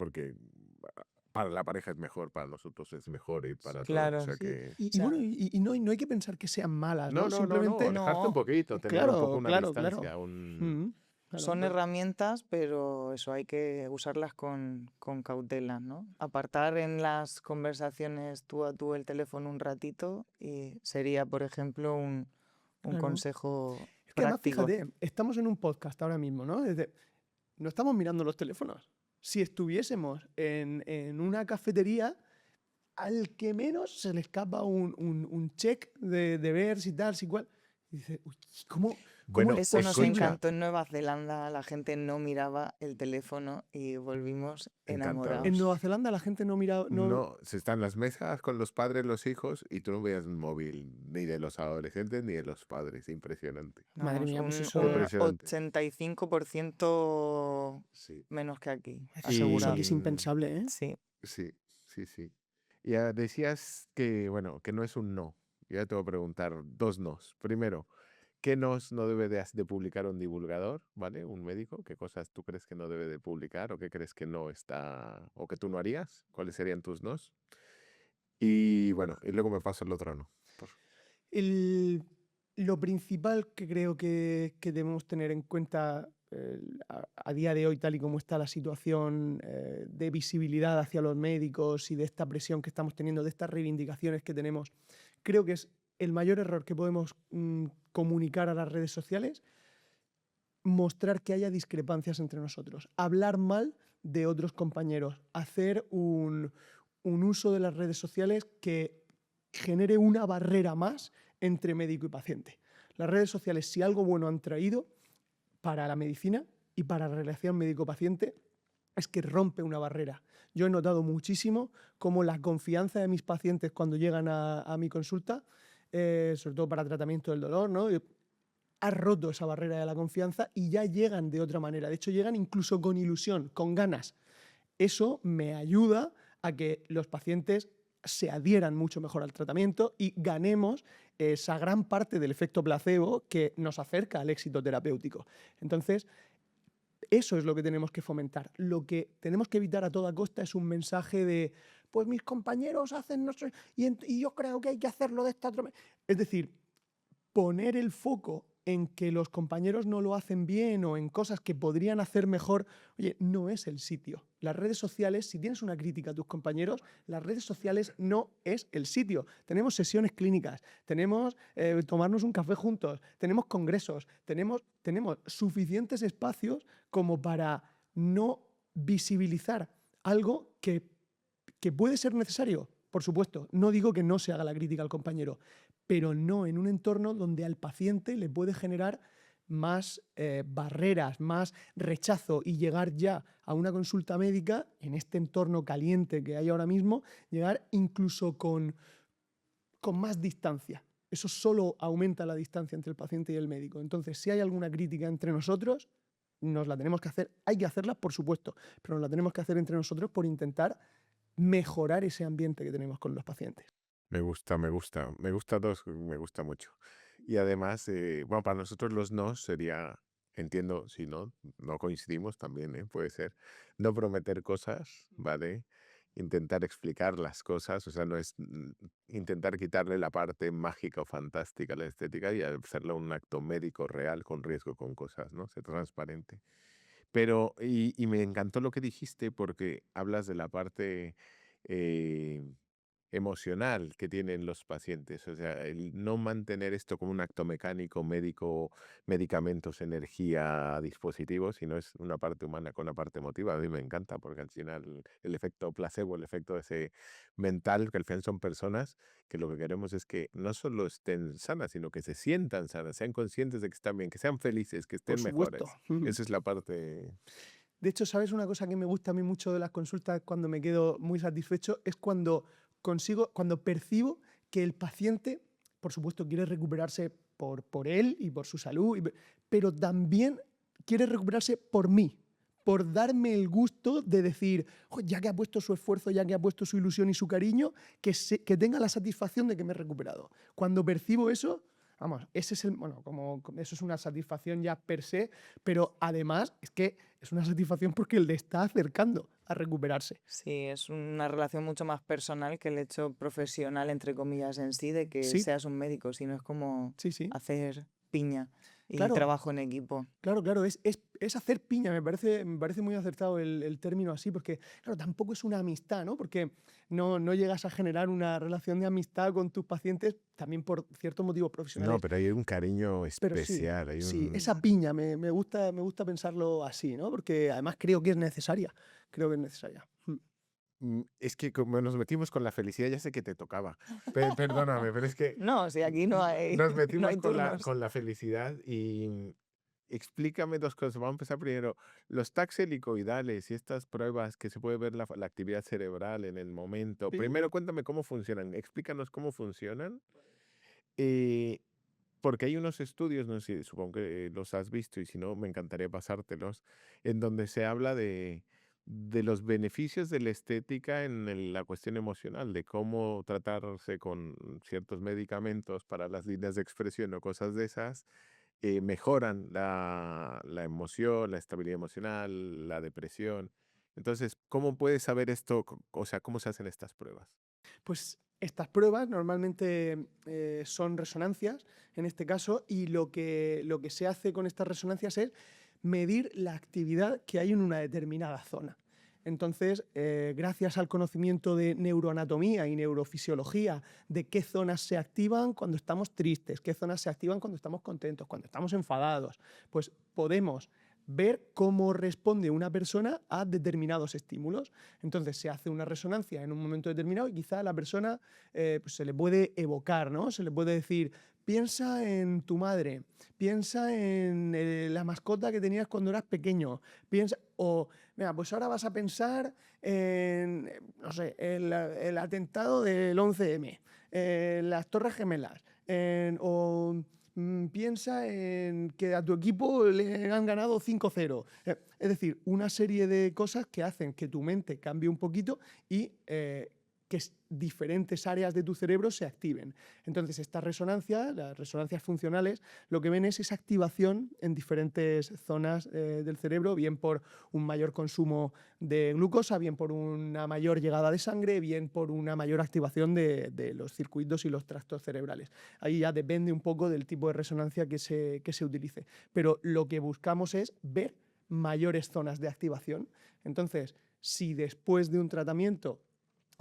para la pareja es mejor, para nosotros es mejor y para todo. O Claro. sea Sí, que... y O sea, bueno, y no hay que pensar que sean malas, ¿no? No, Simplemente, alejarte un no, poquito, tener un poco claro, una claro. distancia, un... Claro. son herramientas, pero eso hay que usarlas con cautela, ¿no? Apartar en las conversaciones tú a tú el teléfono un ratito y sería, por ejemplo, un Claro. consejo Es que además, práctico. fíjate, estamos en un podcast ahora mismo, ¿no? No estamos mirando los teléfonos. Si estuviésemos en una cafetería, al que menos se le escapa un check de ver si tal, si cual. Y dice, uy, ¿cómo Bueno, es Eso nos posible? encantó en Nueva Zelanda, la gente no miraba el teléfono y volvimos Encantados. En enamorados. Nueva Zelanda la gente no mira... No, se están las mesas con los padres, los hijos, y tú no veas un móvil ni de los adolescentes ni de los padres. Impresionante. Madre Vamos, mía, pues un eso... Impresionante. 85% Sí. menos que aquí, Eso asegurado. aquí es impensable, ¿eh? Sí. Sí, sí, sí. Ya decías que, bueno, que no es un no. Ya te voy a preguntar dos nos. Primero, ¿qué nos no debe de publicar un divulgador, ¿vale? Un médico. ¿Qué cosas tú crees que no debe de publicar o qué crees que no está o que tú no harías? ¿Cuáles serían tus nos? Y bueno, y luego me paso el otro no. Lo principal que creo que debemos tener en cuenta a día de hoy, tal y como está la situación de visibilidad hacia los médicos y de esta presión que estamos teniendo, de estas reivindicaciones que tenemos, creo que es el mayor error que podemos comunicar a las redes sociales, mostrar que haya discrepancias entre nosotros, hablar mal de otros compañeros, hacer un uso de las redes sociales que genere una barrera más entre médico y paciente. Las redes sociales, si algo bueno han traído para la medicina y para la relación médico-paciente, es que rompe una barrera. Yo he notado muchísimo cómo la confianza de mis pacientes cuando llegan a mi consulta, sobre todo para tratamiento del dolor, ¿no? Ha roto esa barrera de la confianza y ya llegan de otra manera. De hecho, llegan incluso con ilusión, con ganas. Eso me ayuda a que los pacientes se adhieran mucho mejor al tratamiento y ganemos esa gran parte del efecto placebo que nos acerca al éxito terapéutico. Entonces, eso es lo que tenemos que fomentar. Lo que tenemos que evitar a toda costa es un mensaje de pues mis compañeros hacen no sé, y yo creo que hay que hacerlo de esta otra manera. Es decir, poner el foco en que los compañeros no lo hacen bien o en cosas que podrían hacer mejor, oye, no es el sitio. Las redes sociales, si tienes una crítica a tus compañeros, las redes sociales no es el sitio. Tenemos sesiones clínicas, tenemos tomarnos un café juntos, tenemos congresos, tenemos suficientes espacios como para no visibilizar algo que puede ser necesario. Por supuesto, no digo que no se haga la crítica al compañero, pero no en un entorno donde al paciente le puede generar más barreras, más rechazo y llegar ya a una consulta médica, en este entorno caliente que hay ahora mismo, llegar incluso con más distancia. Eso solo aumenta la distancia entre el paciente y el médico. Entonces, si hay alguna crítica entre nosotros, nos la tenemos que hacer. Hay que hacerla, por supuesto, pero nos la tenemos que hacer entre nosotros por intentar mejorar ese ambiente que tenemos con los pacientes. Me gusta dos, me gusta mucho. Y además, bueno, para nosotros los no sería, entiendo, si no coincidimos también, puede ser, no prometer cosas, ¿vale? Intentar explicar las cosas, o sea, no es intentar quitarle la parte mágica o fantástica a la estética y hacerlo un acto médico real con riesgo con cosas, ¿no? Ser transparente. Pero, y me encantó lo que dijiste porque hablas de la parte eh, emocional que tienen los pacientes, o sea, el no mantener esto como un acto mecánico, médico, medicamentos, energía, dispositivos, sino es una parte humana con una parte emotiva. A mí me encanta porque al final el efecto placebo, el efecto ese mental, que al final son personas que lo que queremos es que no solo estén sanas, sino que se sientan sanas, sean conscientes de que están bien, que sean felices, que Por estén supuesto. mejores. Esa es la parte... De hecho, ¿sabes una cosa que me gusta a mí mucho de las consultas cuando me quedo muy satisfecho? Es cuando percibo que el paciente, por supuesto, quiere recuperarse por él y por su salud, pero también quiere recuperarse por mí, por darme el gusto de decir, ya que ha puesto su esfuerzo, ya que ha puesto su ilusión y su cariño, que tenga la satisfacción de que me he recuperado. Cuando percibo eso, vamos, ese es eso es una satisfacción ya per se, pero además es que es una satisfacción porque le está acercando a recuperarse. Sí, es una relación mucho más personal que el hecho profesional, entre comillas, en sí, de que Sí. seas un médico, sino es como Sí. hacer piña y Claro. trabajo en equipo. Claro, es hacer piña, me parece muy acertado el término así, porque claro, tampoco es una amistad, ¿no? Porque no llegas a generar una relación de amistad con tus pacientes también por ciertos motivos profesionales. No, pero hay un cariño Pero especial. sí, esa piña, me gusta pensarlo así, ¿no? Porque además creo que es necesaria. Es que como nos metimos con la felicidad, ya sé que te tocaba. Perdóname, pero es que No, si aquí no hay, nos no metimos hay turnos. con la felicidad y explícame dos cosas. Vamos a empezar primero. Los tags helicoidales y estas pruebas que se puede ver la actividad cerebral en el momento. Sí. Primero cuéntame cómo funcionan. Explícanos cómo funcionan. Porque hay unos estudios, no sé, supongo que los has visto y si no, me encantaría pasártelos, en donde se habla de los beneficios de la estética en la cuestión emocional, de cómo tratarse con ciertos medicamentos para las líneas de expresión o cosas de esas, mejoran la emoción, la estabilidad emocional, la depresión. Entonces, ¿cómo puedes saber esto? O sea, ¿cómo se hacen estas pruebas? Pues estas pruebas normalmente son resonancias, en este caso, y lo que se hace con estas resonancias es medir la actividad que hay en una determinada zona. Entonces, gracias al conocimiento de neuroanatomía y neurofisiología, de qué zonas se activan cuando estamos tristes, qué zonas se activan cuando estamos contentos, cuando estamos enfadados, pues podemos ver cómo responde una persona a determinados estímulos. Entonces se hace una resonancia en un momento determinado y quizá a la persona pues se le puede evocar, ¿no? Se le puede decir, piensa en tu madre, piensa en la mascota que tenías cuando eras pequeño, piensa, o mira, pues ahora vas a pensar en, no sé, el atentado del 11M, las Torres Gemelas, piensa en que a tu equipo le han ganado 5-0. Es decir, una serie de cosas que hacen que tu mente cambie un poquito y que diferentes áreas de tu cerebro se activen. Entonces, esta resonancia, las resonancias funcionales, lo que ven es esa activación en diferentes zonas del cerebro, bien por un mayor consumo de glucosa, bien por una mayor llegada de sangre, bien por una mayor activación de los circuitos y los tractos cerebrales. Ahí ya depende un poco del tipo de resonancia que se utilice. Pero lo que buscamos es ver mayores zonas de activación. Entonces, si después de un tratamiento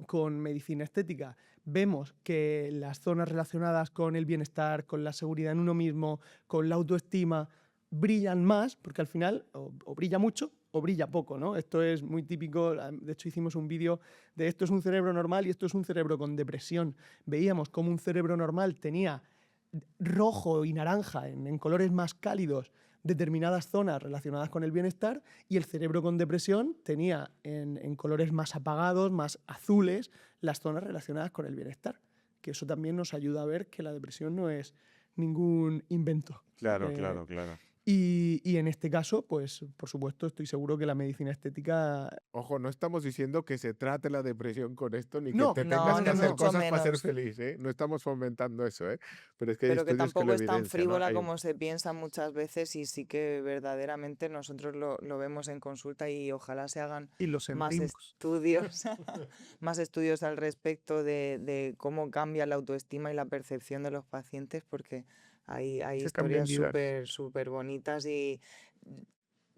con medicina estética vemos que las zonas relacionadas con el bienestar, con la seguridad en uno mismo, con la autoestima, brillan más, porque al final o brilla mucho o brilla poco, ¿no? Esto es muy típico, de hecho hicimos un vídeo de esto es un cerebro normal y esto es un cerebro con depresión. Veíamos cómo un cerebro normal tenía rojo y naranja en colores más cálidos determinadas zonas relacionadas con el bienestar y el cerebro con depresión tenía en colores más apagados, más azules, las zonas relacionadas con el bienestar. Que eso también nos ayuda a ver que la depresión no es ningún invento. Claro, claro, claro. Y en este caso, pues por supuesto, estoy seguro que la medicina estética... Ojo, no estamos diciendo que se trate la depresión con esto, ni No, que te no, tengas ni que hacer mucho cosas para ser menos. feliz, ¿eh? No estamos fomentando eso, ¿eh? Pero es que hay Pero que estudios que tampoco lo es tan evidencian, ¿no? frívola Hay un- como se piensa muchas veces y sí que verdaderamente nosotros lo vemos en consulta y ojalá se hagan Y lo más sentimos. estudios, más estudios al respecto de cómo cambia la autoestima y la percepción de los pacientes, porque hay Se cambian historias vidas. súper bonitas y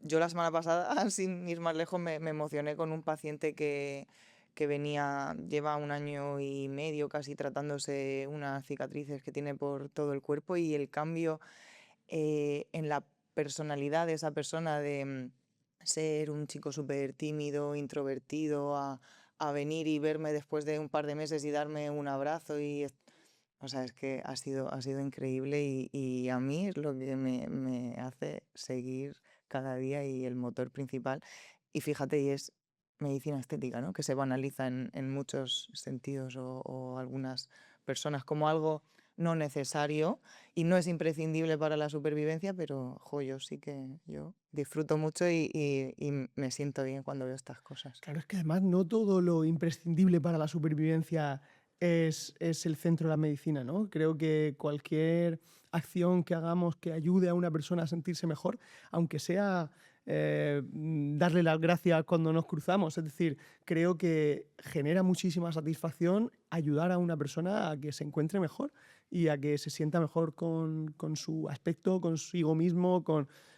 yo la semana pasada, sin ir más lejos, me emocioné con un paciente que lleva 1 año y medio casi tratándose unas cicatrices que tiene por todo el cuerpo y el cambio en la personalidad de esa persona de ser un chico súper tímido, introvertido, a venir y verme después de un par de meses y darme un abrazo o sea, es que ha sido increíble y a mí es lo que me hace seguir cada día y el motor principal. Y fíjate, y es medicina estética, ¿no? Que se banaliza en muchos sentidos o algunas personas como algo no necesario y no es imprescindible para la supervivencia, pero yo sí que yo disfruto mucho y me siento bien cuando veo estas cosas. Claro, es que además no todo lo imprescindible para la supervivencia es el centro de la medicina, ¿no? Creo que cualquier acción que hagamos que ayude a una persona a sentirse mejor, aunque sea darle las gracias cuando nos cruzamos, es decir, creo que genera muchísima satisfacción ayudar a una persona a que se encuentre mejor y a que se sienta mejor con su aspecto, consigo mismo,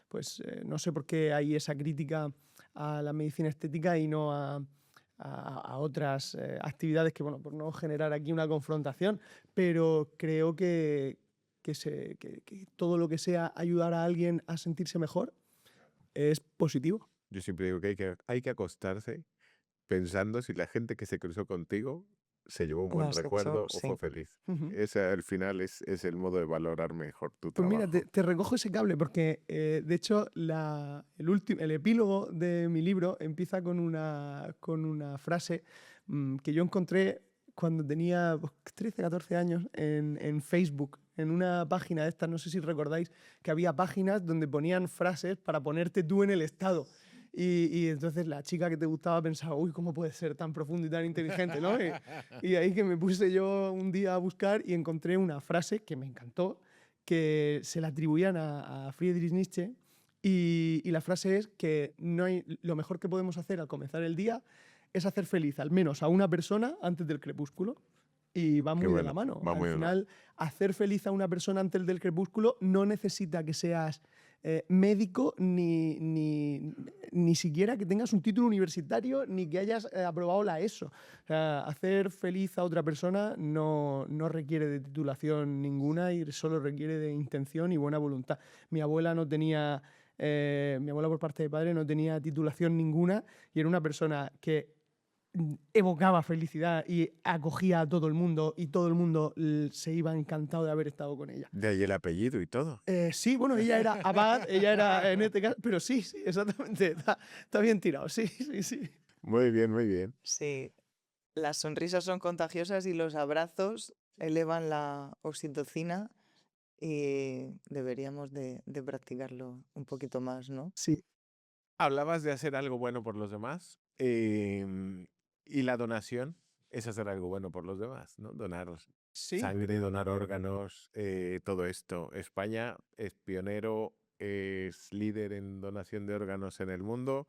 pues no sé por qué hay esa crítica a la medicina estética y no a otras actividades que, bueno, por no generar aquí una confrontación, pero creo que todo lo que sea ayudar a alguien a sentirse mejor es positivo. Yo siempre digo que hay que acostarse pensando si la gente que se cruzó contigo se llevó un Lo buen has hecho, recuerdo o sí. fue feliz. Ujú. Ese al final es el modo de valorar mejor tu Pues mira, trabajo. te recojo ese cable porque, de hecho, el epílogo de mi libro empieza con una frase que yo encontré cuando tenía 13, 14 años en Facebook, en una página de estas, no sé si recordáis, que había páginas donde ponían frases para ponerte tú en el estado. Y entonces la chica que te gustaba pensaba, uy, ¿cómo puede ser tan profundo y tan inteligente, ¿no? Y ahí que me puse yo un día a buscar y encontré una frase que me encantó, que se la atribuían a Friedrich Nietzsche y la frase es que lo mejor que podemos hacer al comenzar el día es hacer feliz al menos a una persona antes del crepúsculo. Y va Qué muy de la bueno, mano. va Al muy de la mano. final, hacer feliz a una persona antes del crepúsculo no necesita que seas médico ni siquiera que tengas un título universitario ni que hayas aprobado la ESO. O sea, hacer feliz a otra persona no requiere de titulación ninguna y solo requiere de intención y buena voluntad. Mi abuela no tenía Mi abuela por parte de padre no tenía titulación ninguna y era una persona que evocaba felicidad y acogía a todo el mundo y todo el mundo se iba encantado de haber estado con ella. De ahí el apellido y todo. Sí, bueno, ella era abad, ella era en este caso, pero sí, exactamente, está bien tirado, sí. Muy bien, muy bien. Sí, las sonrisas son contagiosas y los abrazos elevan la oxitocina y deberíamos de practicarlo un poquito más, ¿no? Sí, Hablabas de hacer algo bueno por los demás y la donación es hacer algo bueno por los demás, ¿no? Donar sí. sangre, donar órganos, todo esto. España es pionero, es líder en donación de órganos en el mundo.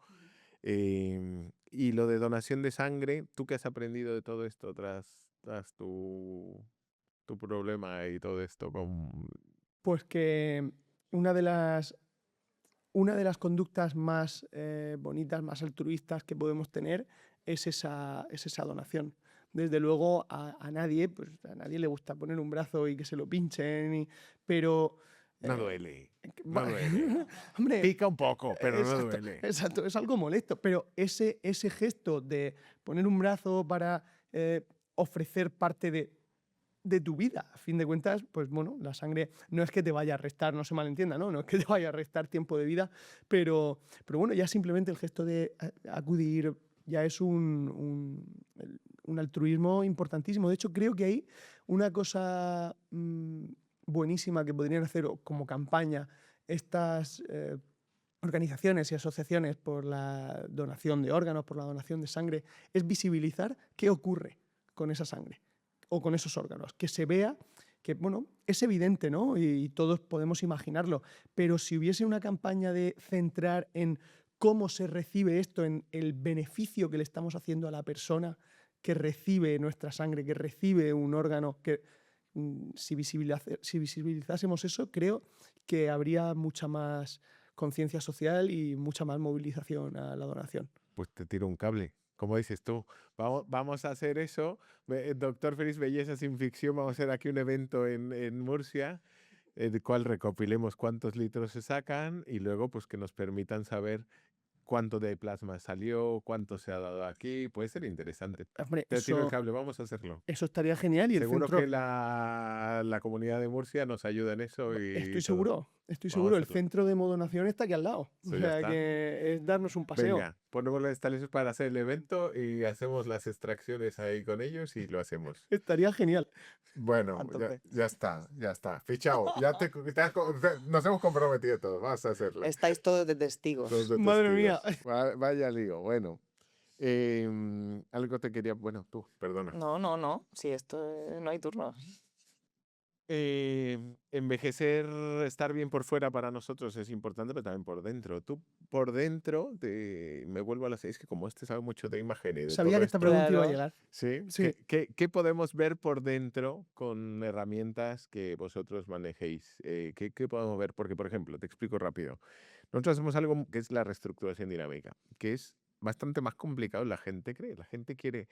Y lo de donación de sangre, ¿tú qué has aprendido de todo esto tras tu problema y todo esto? Pues que una de las conductas más bonitas, más altruistas que podemos tener es esa donación. Desde luego a nadie le gusta poner un brazo y que se lo pinchen, pero... No duele. va- No duele. Hombre, Pica un poco, pero no exacto, duele. exacto, es algo molesto, pero ese gesto de poner un brazo para ofrecer parte de tu vida, a fin de cuentas, pues bueno, la sangre no es que te vaya a restar, no se malentienda, no es que te vaya a restar tiempo de vida, pero bueno, ya simplemente el gesto de acudir ya es un altruismo importantísimo. De hecho, creo que hay una cosa buenísima que podrían hacer como campaña estas organizaciones y asociaciones por la donación de órganos, por la donación de sangre, es visibilizar qué ocurre con esa sangre o con esos órganos, que se vea que, bueno, es evidente, ¿no? Y todos podemos imaginarlo, pero si hubiese una campaña de centrar en cómo se recibe esto, en el beneficio que le estamos haciendo a la persona que recibe nuestra sangre, que recibe un órgano, que si visibilizásemos eso, creo que habría mucha más conciencia social y mucha más movilización a la donación. Pues te tiro un cable. Como dices tú, vamos a hacer eso. Doctor Feliz Belleza Sin Ficción, vamos a hacer aquí un evento en Murcia, el cual recopilemos cuántos litros se sacan y luego pues que nos permitan saber cuánto de plasma salió, cuánto se ha dado aquí. Puede ser interesante. Hombre, Te tiro el cable, vamos a hacerlo. eso estaría genial y el Seguro centro... que la comunidad de Murcia nos ayuda en eso. Estoy todo. seguro, el hacerlo. centro de modonación está aquí al lado. Eso O ya sea está. que es darnos un paseo. Venga, ponemos las instalaciones para hacer el evento y hacemos las extracciones ahí con ellos y lo hacemos. Estaría genial. Bueno, A tope. ya está. Fichado. Nos hemos comprometido todos. Vamos a hacerlo. Estáis todos de testigos. Todos de Madre mía. testigos. Vaya lío. Bueno, algo te quería. Bueno, tú, perdona. No. Si esto no hay turnos. Envejecer, estar bien por fuera para nosotros es importante, pero también por dentro. Tú por dentro, me vuelvo a las 6, que como sabe mucho de imágenes. Sabía que esta pregunta iba a Claro. llegar. Sí. Sí. ¿Qué podemos ver por dentro con herramientas que vosotros manejéis? ¿Qué podemos ver? Porque, por ejemplo, te explico rápido. Nosotros hacemos algo que es la reestructuración dinámica, que es bastante más complicado de la gente cree. La gente quiere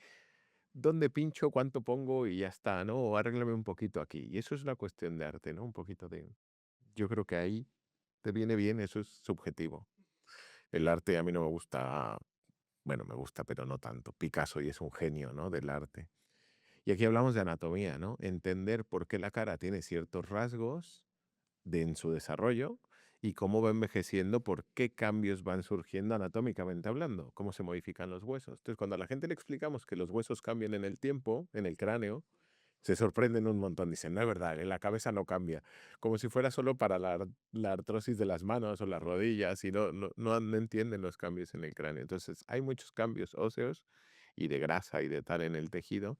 dónde pincho, cuánto pongo y ya está, ¿no? O arréglame un poquito aquí. Y eso es una cuestión de arte, ¿no? Un poquito de... Yo creo que ahí te viene bien, eso es subjetivo. El arte a mí no me gusta, bueno, me gusta, pero no tanto. Picasso y es un genio, ¿no? Del arte. Y aquí hablamos de anatomía, ¿no? Entender por qué la cara tiene ciertos rasgos en su desarrollo y cómo va envejeciendo, por qué cambios van surgiendo anatómicamente hablando, cómo se modifican los huesos. Entonces, cuando a la gente le explicamos que los huesos cambian en el tiempo, en el cráneo, se sorprenden un montón. Dicen, no es verdad, en la cabeza no cambia. Como si fuera solo para la artrosis de las manos o las rodillas y no entienden los cambios en el cráneo. Entonces, hay muchos cambios óseos y de grasa y de tal en el tejido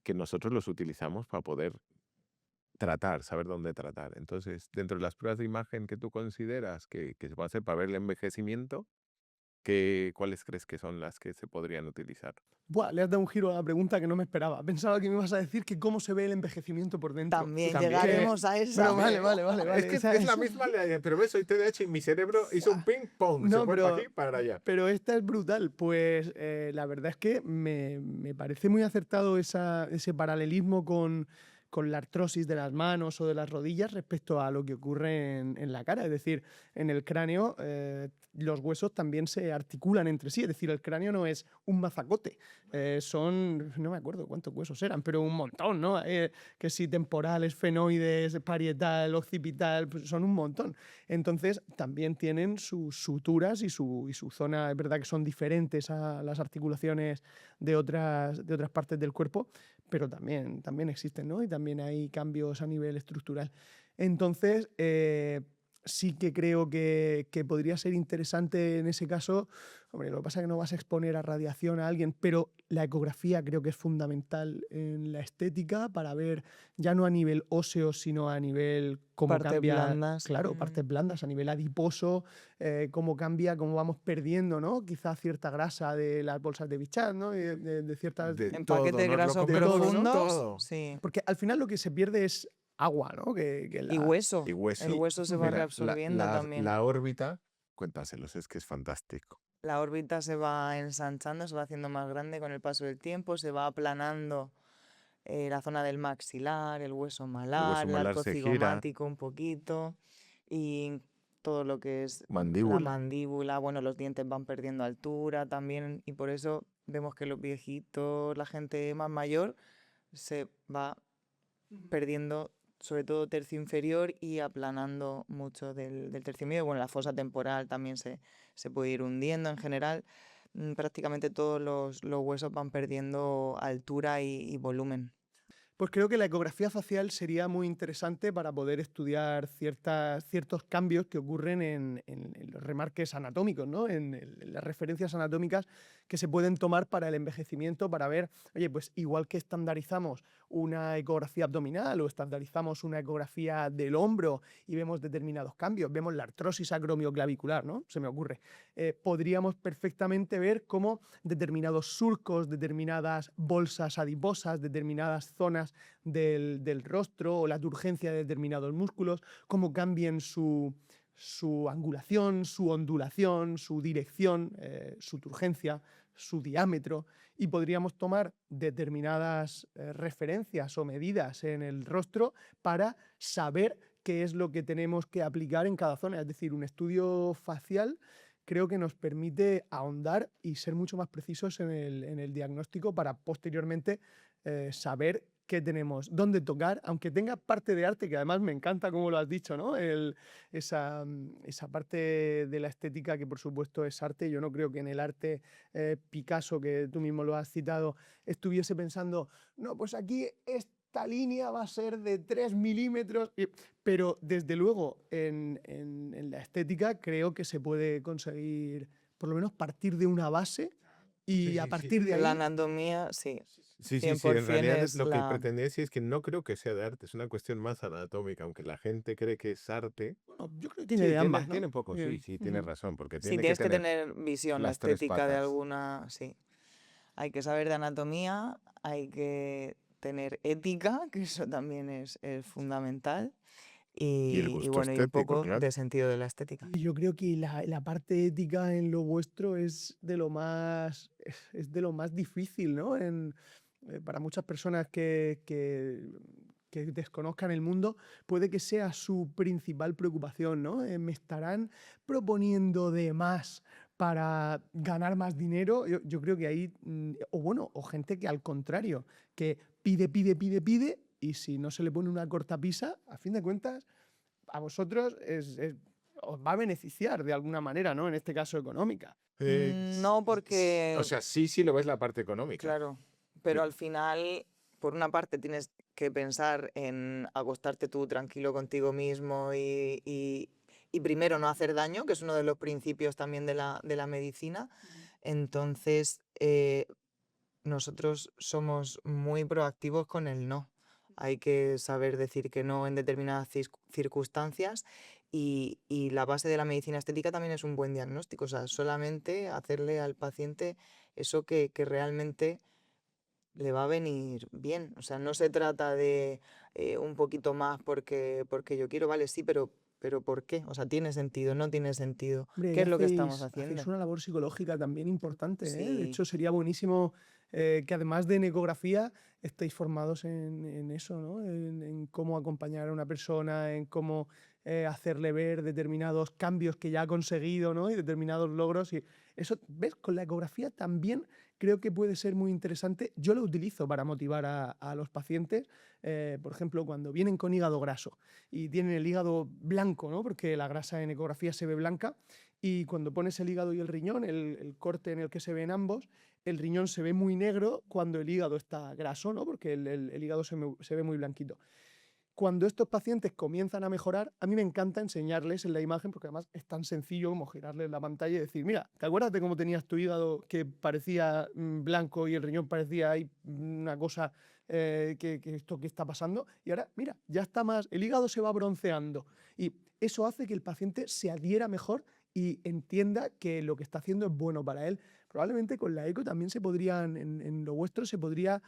que nosotros los utilizamos para poder tratar, saber dónde tratar. Entonces, dentro de las pruebas de imagen que tú consideras que se puede hacer para ver el envejecimiento, ¿cuáles crees que son las que se podrían utilizar? Buah, le has dado un giro a la pregunta que no me esperaba. Pensaba que me ibas a decir que cómo se ve el envejecimiento por dentro. También llegaremos a esa. Pero vale. Es que es la misma, pero ves, soy TDAH y mi cerebro hizo un ping pong, No, se fue pero- para aquí para allá. Pero esta es brutal. Pues la verdad es que me parece muy acertado ese paralelismo con con la artrosis de las manos o de las rodillas respecto a lo que ocurre en la cara. Es decir, en el cráneo los huesos también se articulan entre sí. Es decir, el cráneo no es un mazacote. Son, no me acuerdo cuántos huesos eran, pero un montón, ¿no? Que si temporal, esfenoides, parietal, occipital, pues son un montón. Entonces, también tienen sus suturas y su zona. Es verdad que son diferentes a las articulaciones de otras partes del cuerpo, pero también existen, ¿no? Y también hay cambios a nivel estructural. Entonces, sí que creo que podría ser interesante en ese caso. Hombre, lo que pasa es que no vas a exponer a radiación a alguien, pero la ecografía creo que es fundamental en la estética para ver, ya no a nivel óseo, sino a nivel cómo Partes cambia. blandas. Claro, partes blandas, a nivel adiposo, cómo cambia, cómo vamos perdiendo, ¿no? Quizá cierta grasa de las bolsas de Bichat, ¿no? Y de ciertas. En todo, paquetes nos lo grasos comemos profundos. todo. Sí. Porque al final lo que se pierde es agua, ¿no? Y hueso. Y hueso. El hueso se va Mira, reabsorbiendo también. La órbita, cuéntaselos, es que es fantástico. La órbita se va ensanchando, se va haciendo más grande con el paso del tiempo, se va aplanando la zona del maxilar, el hueso malar, el malar arco se gira. cigomático un poquito y todo lo que es la Mandíbula. mandíbula. Bueno, los dientes van perdiendo altura también y por eso vemos que los viejitos, la gente más mayor, se va perdiendo sobre todo tercio inferior y aplanando mucho del tercio medio. Bueno, la fosa temporal también se puede ir hundiendo en general. Prácticamente todos los huesos van perdiendo altura y volumen. Pues creo que la ecografía facial sería muy interesante para poder estudiar ciertos cambios que ocurren en los remarques anatómicos, ¿no? En las referencias anatómicas que se pueden tomar para el envejecimiento, para ver, oye, pues igual que estandarizamos una ecografía abdominal o estandarizamos una ecografía del hombro y vemos determinados cambios, vemos la artrosis acromioclavicular, ¿no? Se me ocurre. Podríamos perfectamente ver cómo determinados surcos, determinadas bolsas adiposas, determinadas zonas del rostro o la turgencia de determinados músculos, cómo cambien su angulación, su ondulación, su dirección, su turgencia, su diámetro, y podríamos tomar determinadas referencias o medidas en el rostro para saber qué es lo que tenemos que aplicar en cada zona. Es decir, un estudio facial creo que nos permite ahondar y ser mucho más precisos en el diagnóstico para posteriormente saber qué tenemos, dónde tocar, aunque tenga parte de arte, que además me encanta como lo has dicho, ¿no? Esa parte de la estética que por supuesto es arte. Yo no creo que en el arte Picasso, que tú mismo lo has citado, estuviese pensando, no, pues aquí esta línea va a ser de 3 milímetros, pero desde luego en la estética creo que se puede conseguir por lo menos partir de una base y a partir de ahí. La anatomía, sí. Sí, en 100% realidad es lo que la- pretendía decir es que no creo que sea de arte, es una cuestión más anatómica, aunque la gente cree que es arte. Bueno, yo creo que Sí, tiene de ambas, ¿no? tiene un poco, sí, tienes Ujú. razón, porque Sí, tiene tienes que que tener tener visión, la las tres estética de patas. alguna, sí. Hay que saber de anatomía, hay que tener ética, que eso también es fundamental, Y el y gusto bueno, y un estético, poco claro. de sentido de la estética. Y yo creo que la parte ética en lo vuestro es de lo más difícil, ¿no? Para muchas personas que desconozcan el mundo, puede que sea su principal preocupación, ¿no? Me estarán proponiendo de más para ganar más dinero. Yo creo que ahí, o gente que al contrario, que pide, y si no se le pone una cortapisa, a fin de cuentas, a vosotros os va a beneficiar de alguna manera, ¿no? En este caso económica. No, porque, O sea, sí lo ves la parte económica. claro, pero al final, por una parte tienes que pensar en acostarte tú tranquilo contigo mismo y primero no hacer daño, que es uno de los principios también de la medicina. Entonces, nosotros somos muy proactivos con el no. Hay que saber decir que no en determinadas circunstancias y la base de la medicina estética también es un buen diagnóstico. O sea, solamente hacerle al paciente eso que realmente le va a venir bien. O sea, no se trata de un poquito más porque yo quiero, vale, sí, pero ¿por qué? O sea, ¿tiene sentido? ¿No tiene sentido? Hombre, ¿Qué ahí es lo que estamos hacéis haciendo? una labor psicológica también importante, ¿eh? De Sí. hecho, sería buenísimo que además de en ecografía estáis formados en eso, ¿no? En cómo acompañar a una persona, en cómo hacerle ver determinados cambios que ya ha conseguido, ¿no? Y determinados logros. Y eso, ¿ves? Con la ecografía también creo que puede ser muy interesante. Yo lo utilizo para motivar a los pacientes, por ejemplo, cuando vienen con hígado graso y tienen el hígado blanco, ¿no? Porque la grasa en ecografía se ve blanca, y cuando pones el hígado y el riñón, el corte en el que se ven ambos, el riñón se ve muy negro cuando el hígado está graso, ¿no? Porque el hígado se ve muy blanquito. Cuando estos pacientes comienzan a mejorar, a mí me encanta enseñarles en la imagen, porque además es tan sencillo como girarles la pantalla y decir, mira, ¿te acuerdas de cómo tenías tu hígado que parecía blanco y el riñón parecía ahí una cosa que esto que está pasando? Y ahora, mira, ya está más, el hígado se va bronceando. Y eso hace que el paciente se adhiera mejor y entienda que lo que está haciendo es bueno para él. Probablemente con la eco también se podrían, en lo vuestro, se podría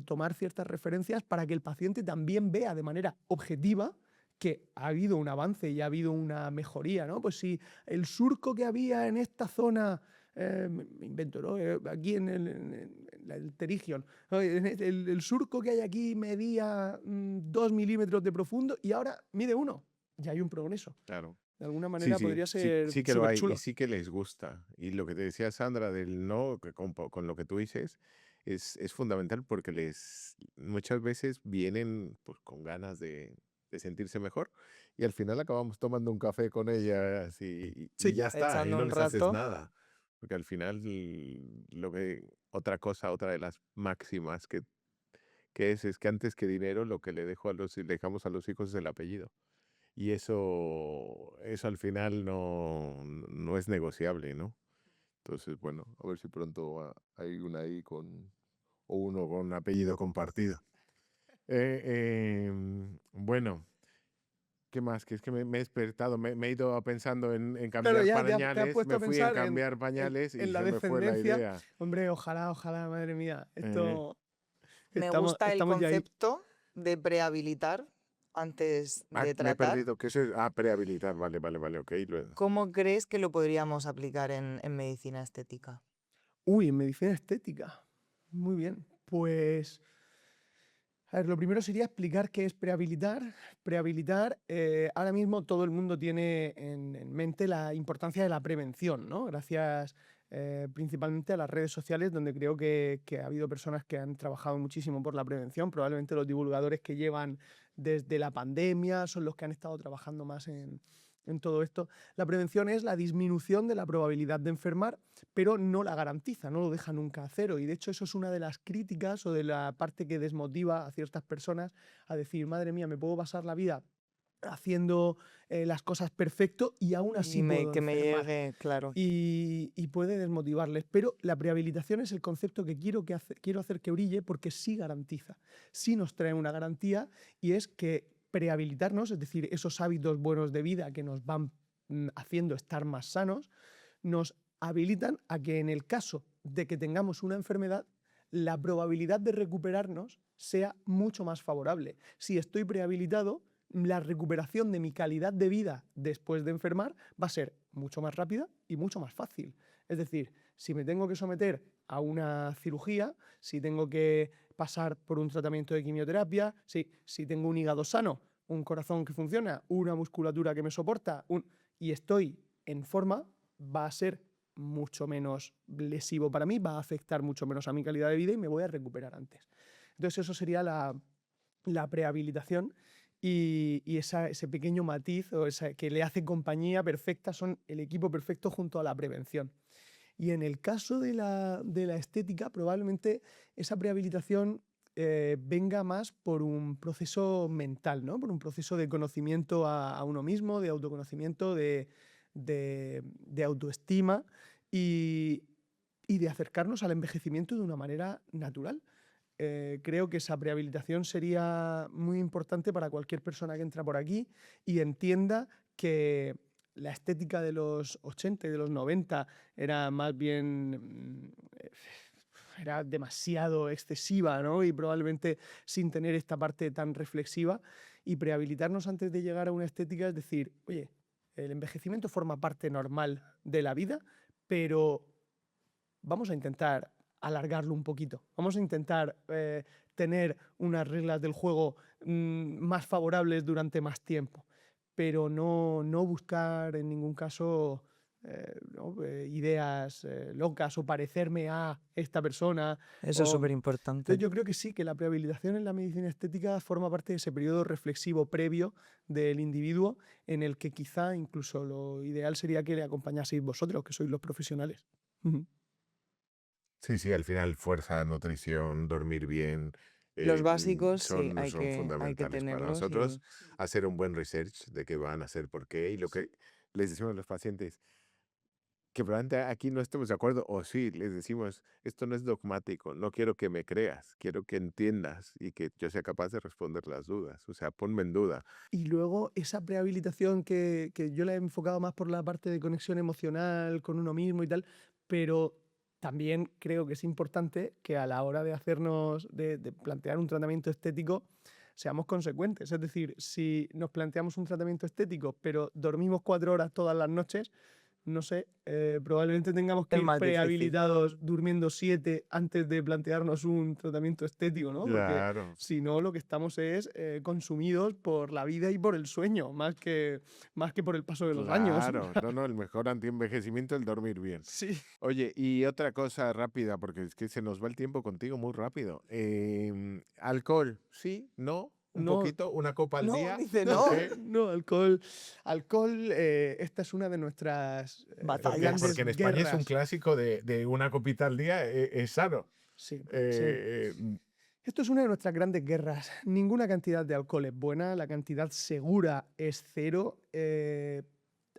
tomar ciertas referencias para que el paciente también vea de manera objetiva que ha habido un avance y ha habido una mejoría, ¿no? Pues si el surco que había en esta zona, me invento, ¿no? Aquí en el pterigion, ¿no? El surco que hay aquí medía 2 milímetros de profundo y ahora mide 1. Ya hay un progreso. Claro. De alguna Sí, manera sí, podría sí, ser sí que lo hay y superchulo. sí que les gusta. Y lo que te decía Sandra del no, que con lo que tú dices, es fundamental porque muchas veces vienen pues, con ganas de sentirse mejor y al final acabamos tomando un café con ellas y Sí. ya está, y Echando no un les haces rato. nada. Porque al final otra de las máximas que es que antes que dinero lo que le dejamos a los hijos es el apellido. Y eso al final no es negociable, ¿no? Entonces, bueno, a ver si pronto hay una ahí o uno con apellido compartido. Bueno, ¿qué más? Que es que me he despertado, me he ido pensando en Claro, cambiar ya te has pañales, puesto me a fui a pensar cambiar pañales y en la se me fue la descendencia. idea. Hombre, ojalá, ojalá, madre mía. Eh, Me gusta el Estamos ya ahí. concepto de prehabilitar antes de me he tratar. perdido, ¿qué es eso? Ah, prehabilitar, vale, ok. ¿Cómo crees que lo podríamos aplicar en medicina estética? Uy, en medicina estética. Muy bien. Pues, a ver, lo primero sería explicar qué es prehabilitar. Prehabilitar, ahora mismo todo el mundo tiene en mente la importancia de la prevención, ¿no? Gracias principalmente a las redes sociales, donde creo que ha habido personas que han trabajado muchísimo por la prevención. Probablemente los divulgadores que llevan desde la pandemia son los que han estado trabajando más en todo esto. La prevención es la disminución de la probabilidad de enfermar, pero no la garantiza, no lo deja nunca a cero. Y de hecho eso es una de las críticas o de la parte que desmotiva a ciertas personas a decir, madre mía, me puedo pasar la vida haciendo las cosas perfecto y aún así puedo Que me enfermar. llegue, claro. Y puede desmotivarles. Pero la prehabilitación es el concepto que quiero hacer que brille, porque sí garantiza, sí nos trae una garantía, y es que prehabilitarnos, es decir, esos hábitos buenos de vida que nos van haciendo estar más sanos, nos habilitan a que en el caso de que tengamos una enfermedad, la probabilidad de recuperarnos sea mucho más favorable. Si estoy prehabilitado, la recuperación de mi calidad de vida después de enfermar va a ser mucho más rápida y mucho más fácil. Es decir, si me tengo que someter a una cirugía, si tengo que pasar por un tratamiento de quimioterapia, si tengo un hígado sano, un corazón que funciona, una musculatura que me soporta y estoy en forma, va a ser mucho menos lesivo para mí, va a afectar mucho menos a mi calidad de vida y me voy a recuperar antes. Entonces eso sería la prehabilitación, y ese pequeño matiz que le hace compañía perfecta, son el equipo perfecto junto a la prevención. Y en el caso de la estética, probablemente esa prehabilitación venga más por un proceso mental, ¿no? Por un proceso de conocimiento a uno mismo, de autoconocimiento, de autoestima y de acercarnos al envejecimiento de una manera natural. Creo que esa prehabilitación sería muy importante para cualquier persona que entra por aquí y entienda que la estética de los 80 y de los 90 era más bien era demasiado excesiva, ¿no? Y probablemente sin tener esta parte tan reflexiva, y prehabilitarnos antes de llegar a una estética es decir, oye, el envejecimiento forma parte normal de la vida, pero vamos a intentar alargarlo un poquito. Vamos a intentar tener unas reglas del juego más favorables durante más tiempo, pero no buscar en ningún caso ideas locas o parecerme a esta persona. Eso es o- súper importante. Entonces yo creo que sí, que la prehabilitación en la medicina estética forma parte de ese periodo reflexivo previo del individuo en el que quizá incluso lo ideal sería que le acompañaseis vosotros, que sois los profesionales. Ujú. Sí, sí, al final fuerza, nutrición, dormir bien, Los básicos sí, son hay que fundamentales para tenerlos nosotros. y Hacer un buen research de qué van a hacer, por qué, y lo que les decimos a los pacientes, que probablemente aquí no estemos de acuerdo, o sí, les decimos, esto no es dogmático, no quiero que me creas, quiero que entiendas y que yo sea capaz de responder las dudas, o sea, ponme en duda. Y luego esa prehabilitación que yo la he enfocado más por la parte de conexión emocional con uno mismo y tal, pero también creo que es importante que a la hora de hacernos, de plantear un tratamiento estético, seamos consecuentes. Es decir, si nos planteamos un tratamiento estético, pero dormimos 4 horas todas las noches, no sé, probablemente tengamos que es ir más difícil. prehabilitados durmiendo 7 antes de plantearnos un tratamiento estético, ¿no? Porque Claro, si no, lo que estamos es consumidos por la vida y por el sueño, más que por el paso de los años. claro, no, el mejor antienvejecimiento es el dormir bien. Sí. Oye, y otra cosa rápida, porque es que se nos va el tiempo contigo muy rápido. Alcohol, ¿sí? ¿No? ¿Un No, poquito? ¿Una copa al No, día? dice no, no. ¿Qué? no, alcohol. Alcohol, esta es una de nuestras Batallas. grandes Porque en España es un guerras. clásico de una copita al día, es sano. Sí, sí. Eh, eh, Esto es una de nuestras grandes guerras. Ninguna cantidad de alcohol es buena, la cantidad segura es 0.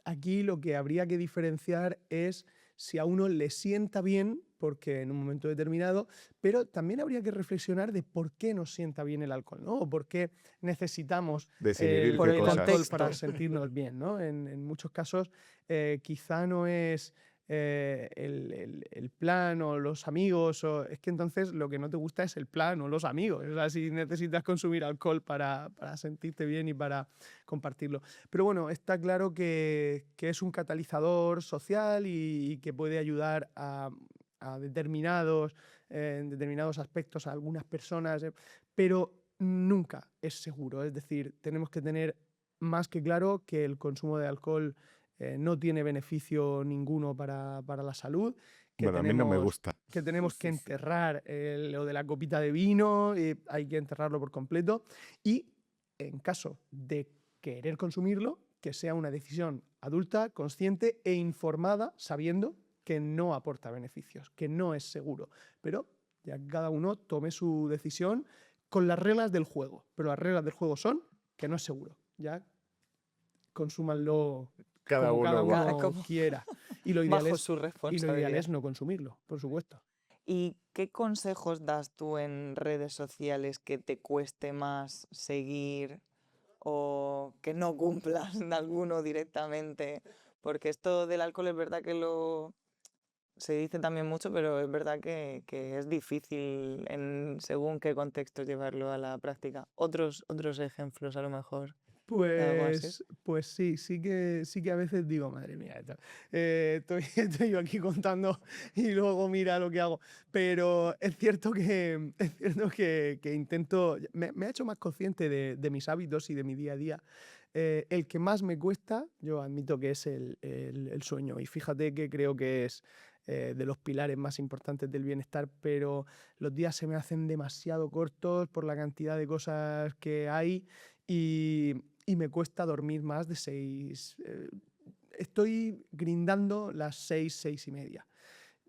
Aquí lo que habría que diferenciar es si a uno le sienta bien, porque en un momento determinado, pero también habría que reflexionar de por qué nos sienta bien el alcohol, ¿no? O por qué necesitamos Desinhibir Por qué el cosas. alcohol para contexto. sentirnos bien, ¿no? En muchos casos quizá no es el plan o los amigos, o es que entonces lo que no te gusta es el plan o los amigos. O sea, si necesitas consumir alcohol para sentirte bien y para compartirlo. Pero bueno, está claro que es un catalizador social y que puede ayudar a determinados, en determinados aspectos a algunas personas, pero nunca es seguro. Es decir, tenemos que tener más que claro que el consumo de alcohol no tiene beneficio ninguno para la salud, que Bueno, a mí no me tenemos gusta. que tenemos que enterrar lo de la copita de vino, hay que enterrarlo por completo y en caso de querer consumirlo, que sea una decisión adulta, consciente e informada, sabiendo que no aporta beneficios, que no es seguro, pero ya cada uno tome su decisión con las reglas del juego, pero las reglas del juego son que no es seguro, ya consúmanlo Cada como cada uno va. uno Como quiera. Y lo ideal bajo es, su y lo ideal responsabilidad. es no consumirlo, por supuesto. ¿Y qué consejos das tú en redes sociales que te cueste más seguir o que no cumplas de alguno directamente? Porque esto del alcohol es verdad que se dice también mucho, pero es verdad que es difícil según qué contexto llevarlo a la práctica. Otros ejemplos a lo mejor de algo así. Pues sí, sí que a veces digo, madre mía, estoy yo aquí contando y luego mira lo que hago. Pero es cierto que intento, me ha hecho más consciente de mis hábitos y de mi día a día. El que más me cuesta, yo admito que es el sueño. Y fíjate que creo que es de los pilares más importantes del bienestar, pero los días se me hacen demasiado cortos por la cantidad de cosas que hay y me cuesta dormir más de 6. Estoy grindando las 6, 6:30.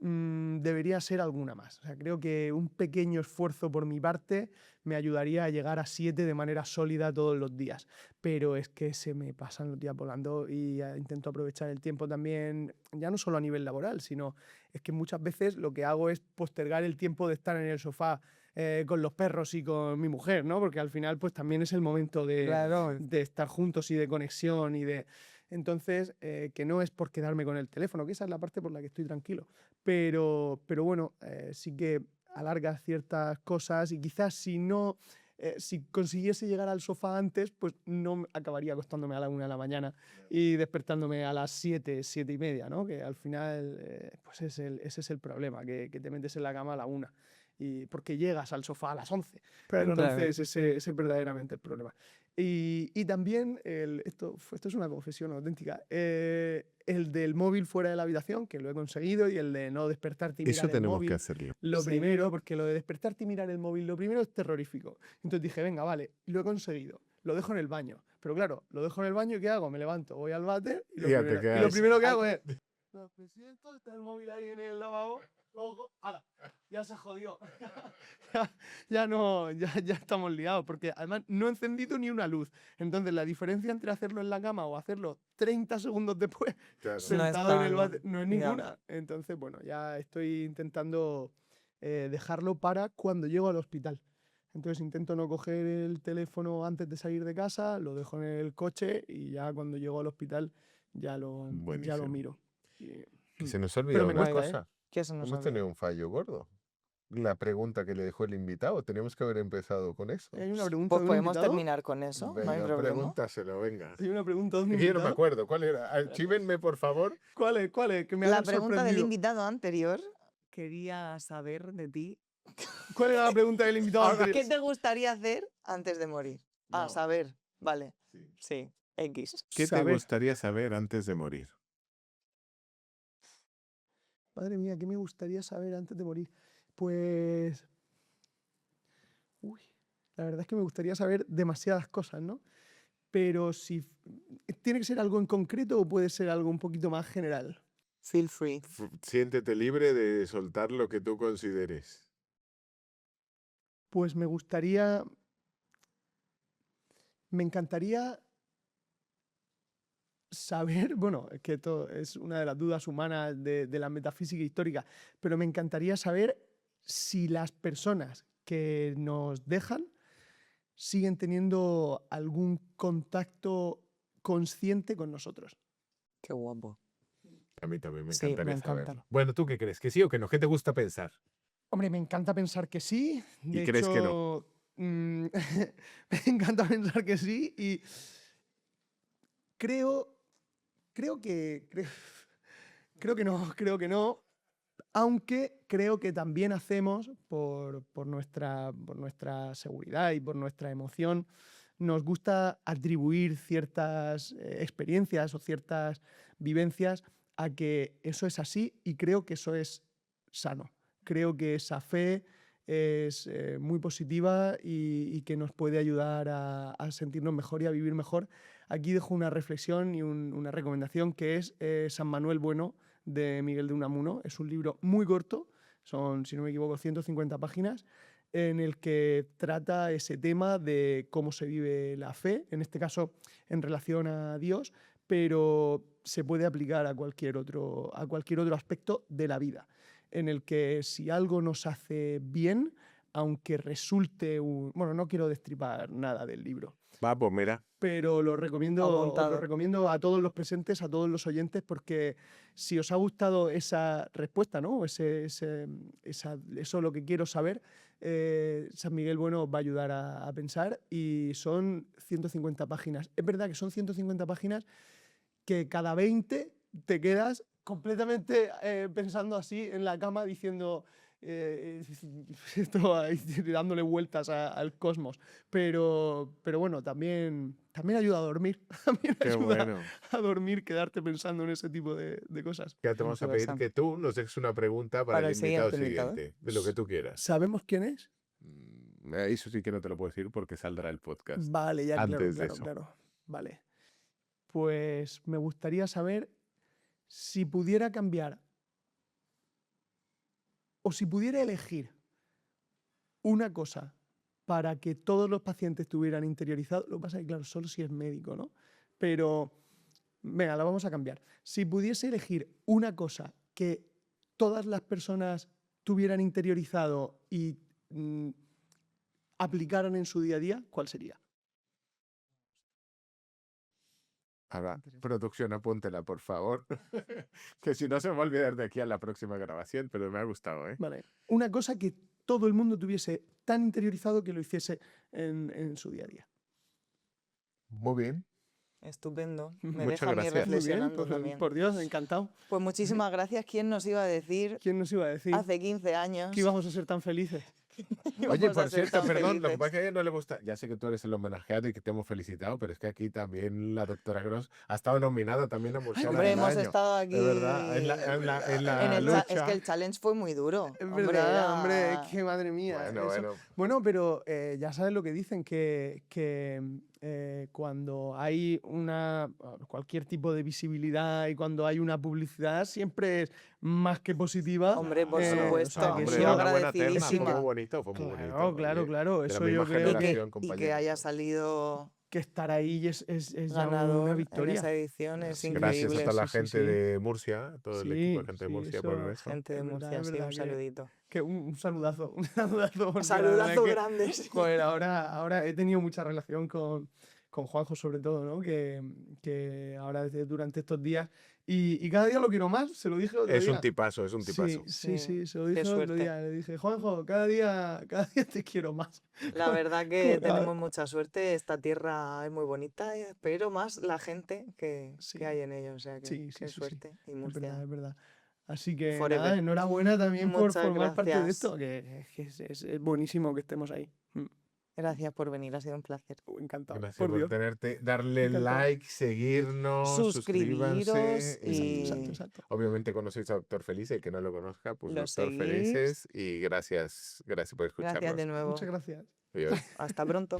Debería ser alguna más. O sea, creo que un pequeño esfuerzo por mi parte me ayudaría a llegar a 7 de manera sólida todos los días. Pero es que se me pasan los días volando y intento aprovechar el tiempo también, ya no solo a nivel laboral, sino es que muchas veces lo que hago es postergar el tiempo de estar en el sofá con los perros y con mi mujer, ¿no? Porque al final pues también es el momento Claro, de estar juntos y de conexión y de... Entonces, que no es por quedarme con el teléfono, que esa es la parte por la que estoy tranquilo. Pero bueno, sí que alarga ciertas cosas y quizás si no si consiguiese llegar al sofá antes, pues no acabaría acostándome a la 1 de la mañana y despertándome a las 7, 7:30, ¿no? Que al final, pues ese es el problema, que te metes en la cama a la 1 y porque llegas al sofá a las 11. Claro. Entonces ese es verdaderamente el problema. Y también, esto es una confesión auténtica, el del móvil fuera de la habitación, que lo he conseguido, y el de no despertarte y mirar Eso el tenemos móvil. que hacerlo. Lo Sí. primero, porque lo de despertarte y mirar el móvil, lo primero es terrorífico. Entonces dije, venga, vale, lo he conseguido, lo dejo en el baño. Pero claro, lo dejo en el baño y ¿qué hago? Me levanto, voy al váter y Ya te lo quedas. primero que hago es... No, me siento, está el móvil ahí en el lavabo, luego, ¡hala! Ya se jodió. Ya estamos liados, porque además no he encendido ni una luz. Entonces la diferencia entre hacerlo en la cama o hacerlo 30 segundos después Claro. sentado en el tan- váter no es ya. ninguna. Entonces, bueno, ya estoy intentando dejarlo para cuando llego al hospital. Entonces intento no coger el teléfono antes de salir de casa, lo dejo en el coche y ya cuando llego al hospital ya lo Buenísimo. miro. Y- Que se nos ha Pero olvidado me una cuesta, cosa. ¿Qué se nos Hemos olvida? tenido un fallo gordo. La pregunta que le dejó el invitado. Tenemos que haber empezado con eso. ¿Hay una pregunta Pues de un podemos invitado? terminar con eso, no hay Venga, problema. pregúntaselo, venga. ¿Hay una pregunta de un Es que yo no me invitado? acuerdo. ¿Cuál era? Archívenme, por favor. ¿Cuál es? ¿Cuál es? Que me La han pregunta del sorprendido. invitado anterior quería saber de ti. ¿Cuál era la pregunta del invitado anterior? ¿Qué te gustaría hacer antes de morir? Ah, No. saber. Vale. Sí. Sí. X. ¿Qué te Saber. gustaría saber antes de morir? Madre mía, ¿qué me gustaría saber antes de morir? Pues... Uy, la verdad es que me gustaría saber demasiadas cosas, ¿no? Pero si... ¿Tiene que ser algo en concreto o puede ser algo un poquito más general? Feel free. Siéntete libre de soltar lo que tú consideres. Pues me gustaría... Me encantaría saber, bueno, es que esto es una de las dudas humanas de la metafísica histórica, pero me encantaría saber si las personas que nos dejan siguen teniendo algún contacto consciente con nosotros. Qué guapo. A mí también me Sí, encantaría me encanta. saberlo. Bueno, ¿tú qué crees? ¿Que sí o que no? ¿Qué te gusta pensar? Hombre, me encanta pensar que sí. ¿Y De crees que no? hecho, me encanta pensar que sí y creo que no, aunque creo que también hacemos por nuestra seguridad y por nuestra emoción, nos gusta atribuir ciertas experiencias o ciertas vivencias a que eso es así y creo que eso es sano. Creo que esa fe es muy positiva y que nos puede ayudar a sentirnos mejor y a vivir mejor. Aquí dejo una reflexión y una recomendación que es San Manuel Bueno de Miguel de Unamuno. Es un libro muy corto, son, si no me equivoco, 150 páginas, en el que trata ese tema de cómo se vive la fe, en este caso en relación a Dios, pero se puede aplicar a cualquier otro aspecto de la vida, en el que si algo nos hace bien, aunque resulte bueno, no quiero destripar nada del libro, Va, pues mira. pero lo Apuntado. recomiendo a todos los presentes, a todos los oyentes, porque si os ha gustado esa respuesta, ¿no? Eso lo que quiero saber, San Miguel Bueno os va a ayudar a pensar y son 150 páginas. Es verdad que son 150 páginas que cada 20 te quedas completamente pensando así en la cama diciendo... esto ahí, dándole vueltas al cosmos, pero bueno, también ayuda a dormir. También Qué ayuda bueno. a dormir, quedarte pensando en ese tipo de cosas. Ya te vamos a pedir Interesante. que tú nos dejes una pregunta para Para el el invitado siguiente invitado. siguiente, de lo que tú quieras. ¿Sabemos quién es? Eso sí que no te lo puedo decir porque saldrá el podcast. Vale, ya, Antes de claro, eso. claro. Vale. Pues me gustaría saber si pudiera cambiar o si pudiera elegir una cosa para que todos los pacientes tuvieran interiorizado. Lo que pasa es que, claro, solo si es médico, ¿no? Pero, venga, la vamos a cambiar. Si pudiese elegir una cosa que todas las personas tuvieran interiorizado y aplicaran en su día a día, ¿cuál sería? Ahora, producción, apúntela, por favor. Que si no se me va a olvidar de aquí a la próxima grabación, pero me ha gustado, ¿eh? Vale. Una cosa que todo el mundo tuviese tan interiorizado que lo hiciese en su día a día. Muy bien. Estupendo. Me Muchas deja a mí gracias. Muy bien, reflexionando pues, también. por Dios, encantado. Pues muchísimas gracias. ¿Quién nos iba a decir ¿Quién nos iba a decir hace 15 años que íbamos a ser tan felices? Oye, íbamos a por ser cierto, tan perdón, lo que felices? pasa es que a ella no le gusta. Ya sé que tú eres el homenajeado y que te hemos felicitado, pero es que aquí también la doctora Gross ha estado nominada también a Murciana Hombre, del hemos Año. estado aquí. De verdad, en la Es lucha. que el challenge fue muy duro. Es Hombre, verdad, hombre, es era- que madre mía. Bueno, eso. bueno. Bueno, pero ya sabes lo que dicen, que cuando hay cualquier tipo de visibilidad y cuando hay una publicidad, siempre es más que positiva. Hombre, por o sea, supuesto. que Hombre, eso- era una buena terna, fue agradecidísima. muy bonito, fue muy Claro, bonito. claro, oye, claro, de la eso misma yo creo que- y generación, que compañero. haya salido que estar ahí es ya ganador una en victoria. esa edición es Sí, Gracias increíble. a toda la sí, sí, gente sí. de Murcia, todo el equipo de Sí, gente de sí, Murcia por eso- eso. Gente de Es verdad, Murcia, es sí, verdad un que- saludito. Que un saludazo, un saludazo. porque la Saludazo verdad que- grande. sí. Joder, ahora he tenido mucha relación con Juanjo, sobre todo, ¿no? Que ahora durante estos días. Y cada día lo quiero más, se lo dije otro Es día. un tipazo, es un tipazo. Sí, se lo Qué dije el otro suerte. día. Le dije, Juanjo, cada día te quiero más. La verdad que Como- tenemos mucha suerte. Esta tierra es muy bonita, pero más la gente que Sí. hay en ella. O sea, que Sí, qué sí. suerte. Y Es Murcia. verdad, es verdad. Así que Forever. nada, enhorabuena también por Muchas formar parte de gracias. esto, que es buenísimo que estemos ahí. Gracias por venir, ha sido un placer. Encantado. Gracias por por Dios. tenerte, darle Encantado. like, seguirnos, Suscribiros suscríbanse. y- Exacto. Obviamente conocéis a Doctor Feliz, el que no lo conozca, pues Lo Doctor seguís. Felices. Y gracias por escucharnos. Gracias de nuevo. Muchas gracias. Adiós. Hasta pronto.